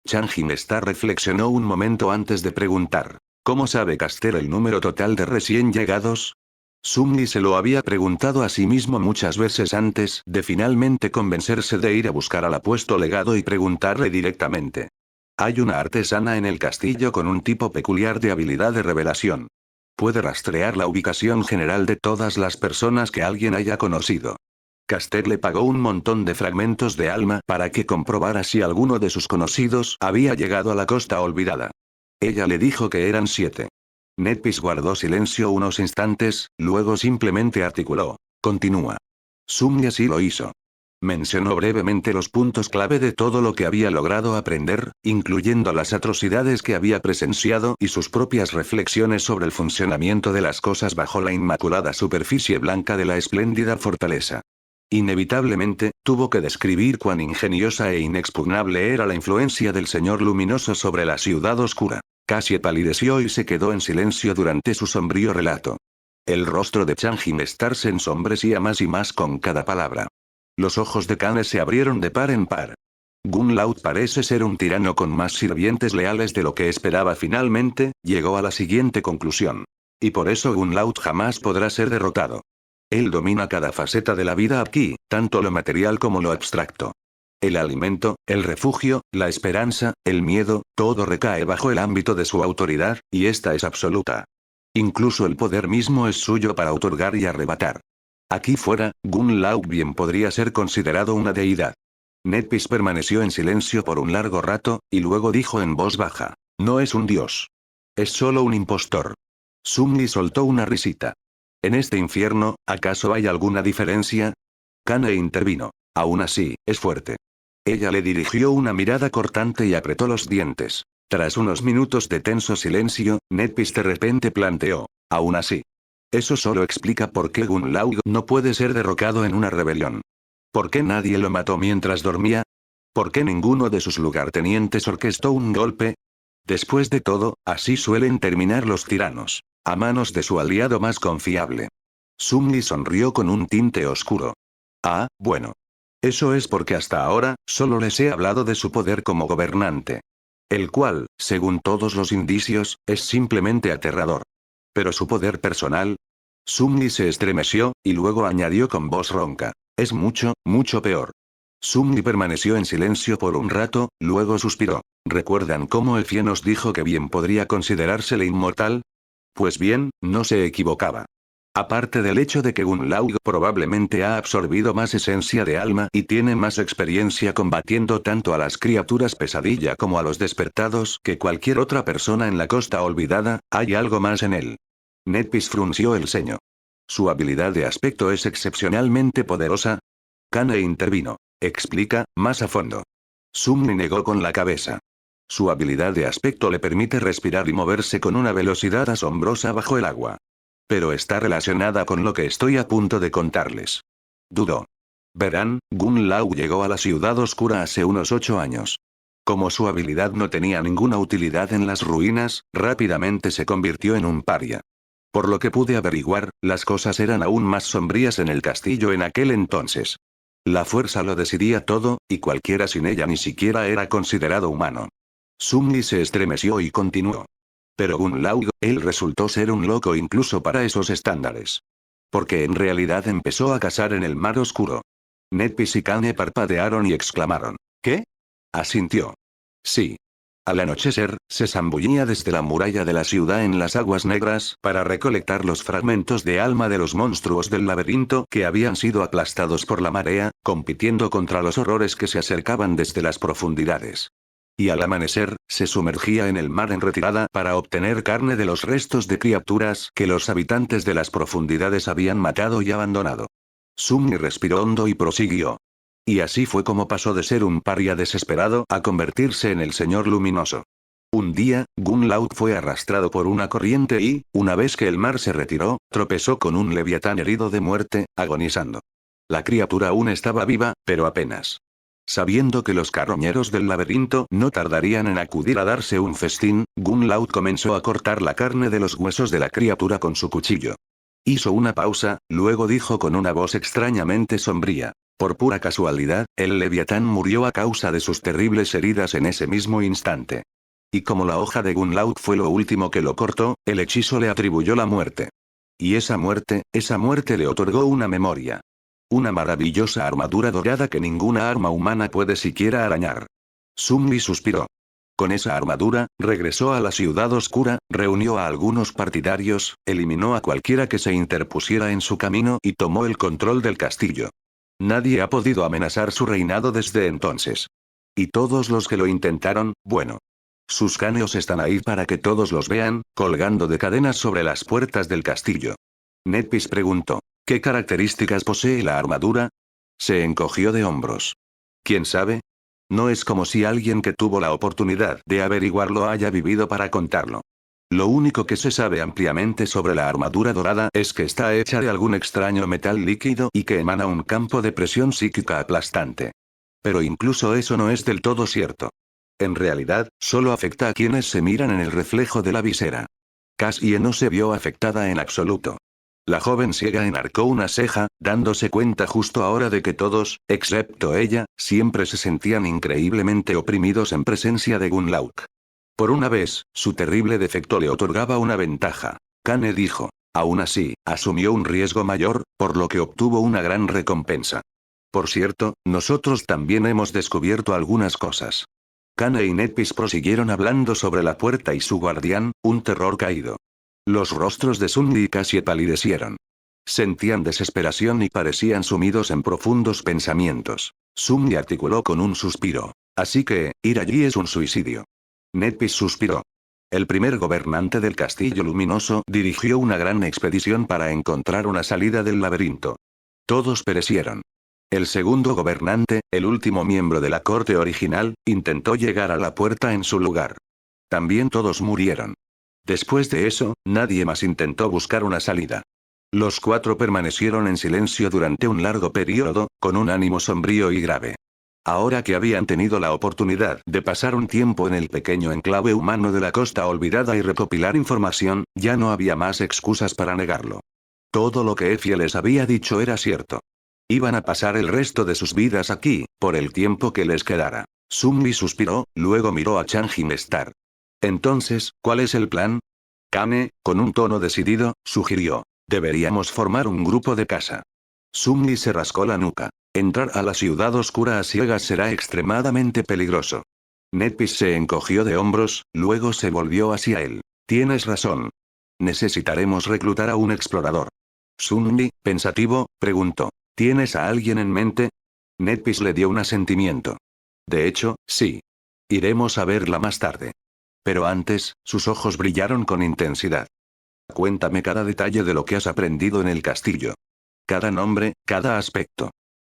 B: Changjimstar reflexionó un momento antes de preguntar. ¿Cómo sabe Caster el número total de recién llegados? Sumli se lo había preguntado a sí mismo muchas veces antes de finalmente convencerse de ir a buscar al apuesto legado y preguntarle directamente. Hay una artesana en el castillo con un tipo peculiar de habilidad de revelación. Puede rastrear la ubicación general de todas las personas que alguien haya conocido. Castet le pagó un montón de fragmentos de alma para que comprobara si alguno de sus conocidos había llegado a la costa olvidada. Ella le dijo que eran 7. Netpis guardó silencio unos instantes, luego simplemente articuló. Continúa. Sumli así lo hizo. Mencionó brevemente los puntos clave de todo lo que había logrado aprender, incluyendo las atrocidades que había presenciado y sus propias reflexiones sobre el funcionamiento de las cosas bajo la inmaculada superficie blanca de la espléndida fortaleza. Inevitablemente, tuvo que describir cuán ingeniosa e inexpugnable era la influencia del Señor Luminoso sobre la ciudad oscura. Cassie palideció y se quedó en silencio durante su sombrío relato. El rostro de Changin Star se ensombrecía más y más con cada palabra. Los ojos de Kane se abrieron de par en par. Gunlaut parece ser un tirano con más sirvientes leales de lo que esperaba. Finalmente, llegó a la siguiente conclusión. Y por eso Gunlaut jamás podrá ser derrotado. Él domina cada faceta de la vida aquí, tanto lo material como lo abstracto. El alimento, el refugio, la esperanza, el miedo, todo recae bajo el ámbito de su autoridad, y esta es absoluta. Incluso el poder mismo es suyo para otorgar y arrebatar. Aquí fuera, Gunlaut bien podría ser considerado una deidad. Netpis permaneció en silencio por un largo rato, y luego dijo en voz baja. No es un dios. Es solo un impostor. Sumli soltó una risita. En este infierno, ¿acaso hay alguna diferencia? Kane intervino. Aún así, es fuerte. Ella le dirigió una mirada cortante y apretó los dientes. Tras unos minutos de tenso silencio, Netpis de repente planteó. Aún así. Eso solo explica por qué Gunlaug no puede ser derrocado en una rebelión. ¿Por qué nadie lo mató mientras dormía? ¿Por qué ninguno de sus lugartenientes orquestó un golpe? Después de todo, así suelen terminar los tiranos. A manos de su aliado más confiable. Sumli sonrió con un tinte oscuro. Ah, bueno. Eso es porque hasta ahora, solo les he hablado de su poder como gobernante. El cual, según todos los indicios, es simplemente aterrador. Pero su poder personal. Sumli se estremeció, y luego añadió con voz ronca. Es mucho, mucho peor. Sumli permaneció en silencio por un rato, luego suspiró. ¿Recuerdan cómo Efie nos dijo que bien podría considerársele inmortal? Pues bien, no se equivocaba. Aparte del hecho de que Gunlaug probablemente ha absorbido más esencia de alma y tiene más experiencia combatiendo tanto a las criaturas pesadilla como a los despertados que cualquier otra persona en la costa olvidada, hay algo más en él. Netpis frunció el ceño. ¿Su habilidad de aspecto es excepcionalmente poderosa? Kane intervino. Explica, más a fondo. Sumli negó con la cabeza. Su habilidad de aspecto le permite respirar y moverse con una velocidad asombrosa bajo el agua. Pero está relacionada con lo que estoy a punto de contarles. Dudó. Verán, Gunlaug llegó a la ciudad oscura hace unos 8 años. Como su habilidad no tenía ninguna utilidad en las ruinas, rápidamente se convirtió en un paria. Por lo que pude averiguar, las cosas eran aún más sombrías en el castillo en aquel entonces. La fuerza lo decidía todo, y cualquiera sin ella ni siquiera era considerado humano. Sumli se estremeció y continuó. Pero Gunlaug, él resultó ser un loco incluso para esos estándares. Porque en realidad empezó a cazar en el mar oscuro. Netpis y Kane parpadearon y exclamaron. ¿Qué? Asintió. Sí. Al anochecer, se zambullía desde la muralla de la ciudad en las aguas negras para recolectar los fragmentos de alma de los monstruos del laberinto que habían sido aplastados por la marea, compitiendo contra los horrores que se acercaban desde las profundidades. Y al amanecer, se sumergía en el mar en retirada para obtener carne de los restos de criaturas que los habitantes de las profundidades habían matado y abandonado. Sumni respiró hondo y prosiguió. Y así fue como pasó de ser un paria desesperado a convertirse en el Señor Luminoso. Un día, Gunlaug fue arrastrado por una corriente y, una vez que el mar se retiró, tropezó con un leviatán herido de muerte, agonizando. La criatura aún estaba viva, pero apenas. Sabiendo que los carroñeros del laberinto no tardarían en acudir a darse un festín, Gunlaug comenzó a cortar la carne de los huesos de la criatura con su cuchillo. Hizo una pausa, luego dijo con una voz extrañamente sombría. Por pura casualidad, el leviatán murió a causa de sus terribles heridas en ese mismo instante. Y como la hoja de Gunlaug fue lo último que lo cortó, el hechizo le atribuyó la muerte. Y esa muerte le otorgó una memoria. Una maravillosa armadura dorada que ninguna arma humana puede siquiera arañar. Sun-Li suspiró. Con esa armadura, regresó a la ciudad oscura, reunió a algunos partidarios, eliminó a cualquiera que se interpusiera en su camino y tomó el control del castillo. Nadie ha podido amenazar su reinado desde entonces. Y todos los que lo intentaron, bueno. Sus cráneos están ahí para que todos los vean, colgando de cadenas sobre las puertas del castillo. Netpis preguntó, ¿qué características posee la armadura? Se encogió de hombros. ¿Quién sabe? No es como si alguien que tuvo la oportunidad de averiguarlo haya vivido para contarlo. Lo único que se sabe ampliamente sobre la armadura dorada es que está hecha de algún extraño metal líquido y que emana un campo de presión psíquica aplastante. Pero incluso eso no es del todo cierto. En realidad, solo afecta a quienes se miran en el reflejo de la visera. Cassie no se vio afectada en absoluto. La joven ciega enarcó una ceja, dándose cuenta justo ahora de que todos, excepto ella, siempre se sentían increíblemente oprimidos en presencia de Gunlauk. Por una vez, su terrible defecto le otorgaba una ventaja. Kane dijo. Aún así, asumió un riesgo mayor, por lo que obtuvo una gran recompensa. Por cierto, nosotros también hemos descubierto algunas cosas. Kane y Netpis prosiguieron hablando sobre la puerta y su guardián, un terror caído. Los rostros de Sun-Li y Cassie palidecieron. Sentían desesperación y parecían sumidos en profundos pensamientos. Sun-Li articuló con un suspiro. Así que, ir allí es un suicidio. Netpis suspiró. El primer gobernante del Castillo Luminoso dirigió una gran expedición para encontrar una salida del laberinto. Todos perecieron. El segundo gobernante, el último miembro de la corte original, intentó llegar a la puerta en su lugar. También todos murieron. Después de eso, nadie más intentó buscar una salida. Los cuatro permanecieron en silencio durante un largo periodo, con un ánimo sombrío y grave. Ahora que habían tenido la oportunidad de pasar un tiempo en el pequeño enclave humano de la costa olvidada y recopilar información, ya no había más excusas para negarlo. Todo lo que Effie les había dicho era cierto. Iban a pasar el resto de sus vidas aquí, por el tiempo que les quedara. Sun-Li suspiró, luego miró a Changjin-Star. Entonces, ¿cuál es el plan? Kane, con un tono decidido, sugirió. Deberíamos formar un grupo de caza. Sun-Li se rascó la nuca. Entrar a la ciudad oscura a ciegas será extremadamente peligroso. Netpis se encogió de hombros, luego se volvió hacia él. Tienes razón. Necesitaremos reclutar a un explorador. Sun-Li, pensativo, preguntó. ¿Tienes a alguien en mente? Netpis le dio un asentimiento. De hecho, sí. Iremos a verla más tarde. Pero antes, sus ojos brillaron con intensidad. Cuéntame cada detalle de lo que has aprendido en el castillo. Cada nombre, cada aspecto.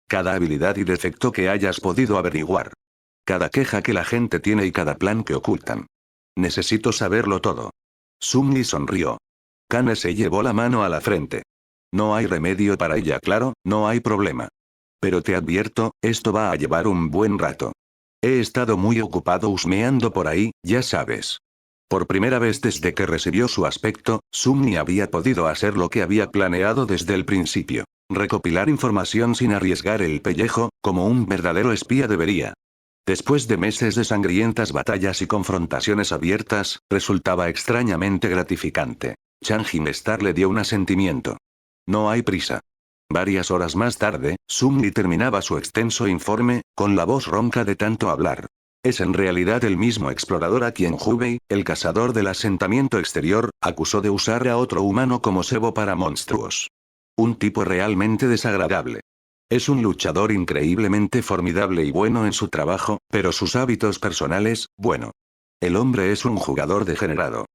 B: Cada habilidad y defecto que hayas podido averiguar. Cada queja que la gente tiene y cada plan que ocultan. Necesito saberlo todo. Sun-Li sonrió. Kane se llevó la mano a la frente. No hay remedio para ella, claro, no hay problema. Pero te advierto, esto va a llevar un buen rato. He estado muy ocupado husmeando por ahí, ya sabes. Por primera vez desde que recibió su aspecto, Sun-Li había podido hacer lo que había planeado desde el principio. Recopilar información sin arriesgar el pellejo, como un verdadero espía debería. Después de meses de sangrientas batallas y confrontaciones abiertas, resultaba extrañamente gratificante. Changjin-Star le dio un asentimiento. No hay prisa. Varias horas más tarde, Sun-Li terminaba su extenso informe, con la voz ronca de tanto hablar. Es en realidad el mismo explorador a quien Hubei, el cazador del asentamiento exterior, acusó de usar a otro humano como cebo para monstruos. Un tipo realmente desagradable. Es un luchador increíblemente formidable y bueno en su trabajo, pero sus hábitos personales, bueno. El hombre es un jugador degenerado.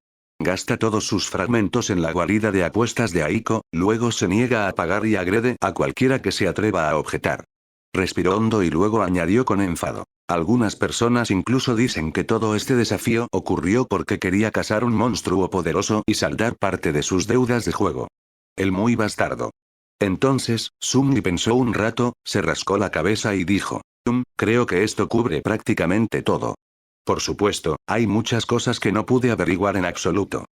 B: Gasta todos sus fragmentos en la guarida de apuestas de Aiko, luego se niega a pagar y agrede a cualquiera que se atreva a objetar. Respiró hondo y luego añadió con enfado. Algunas personas incluso dicen que todo este desafío ocurrió porque quería cazar un monstruo poderoso y saldar parte de sus deudas de juego. El muy bastardo. Entonces, Sun-Li pensó un rato, se rascó la cabeza y dijo. Creo que esto cubre prácticamente todo. Por supuesto, hay muchas cosas que no pude averiguar en absoluto.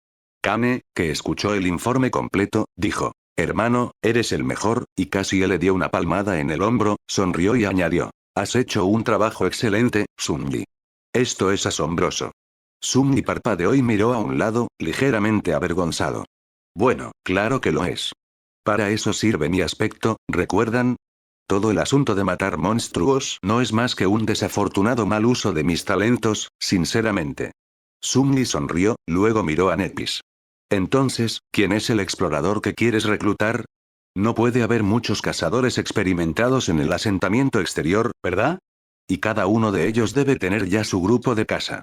B: Kane, que escuchó el informe completo, dijo. Hermano, eres el mejor, y Cassie le dio una palmada en el hombro, sonrió y añadió. Has hecho un trabajo excelente, Sun-Li. Esto es asombroso. Sun-Li parpadeó y miró a un lado, ligeramente avergonzado. Bueno, claro que lo es. Para eso sirve mi aspecto, ¿recuerdan? Todo el asunto de matar monstruos no es más que un desafortunado mal uso de mis talentos, sinceramente. Zumli sonrió, luego miró a Nepis. Entonces, ¿quién es el explorador que quieres reclutar? No puede haber muchos cazadores experimentados en el asentamiento exterior, ¿verdad? Y cada uno de ellos debe tener ya su grupo de caza.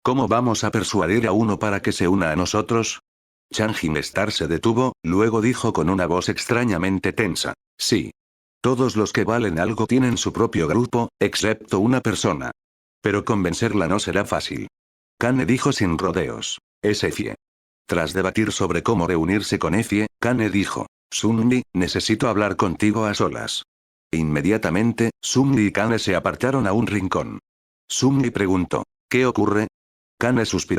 B: ¿Cómo vamos a persuadir a uno para que se una a nosotros? Changjin Star se detuvo, luego dijo con una voz extrañamente tensa. Sí. Todos los que valen algo tienen su propio grupo, excepto una persona. Pero convencerla no será fácil. Kane dijo sin rodeos. Es Effie. Tras debatir sobre cómo reunirse con Effie, Kane dijo. Zumli, necesito hablar contigo a solas. Inmediatamente, Zumli y Kane se apartaron a un rincón. Zumli preguntó. ¿Qué ocurre? Kane suspiró.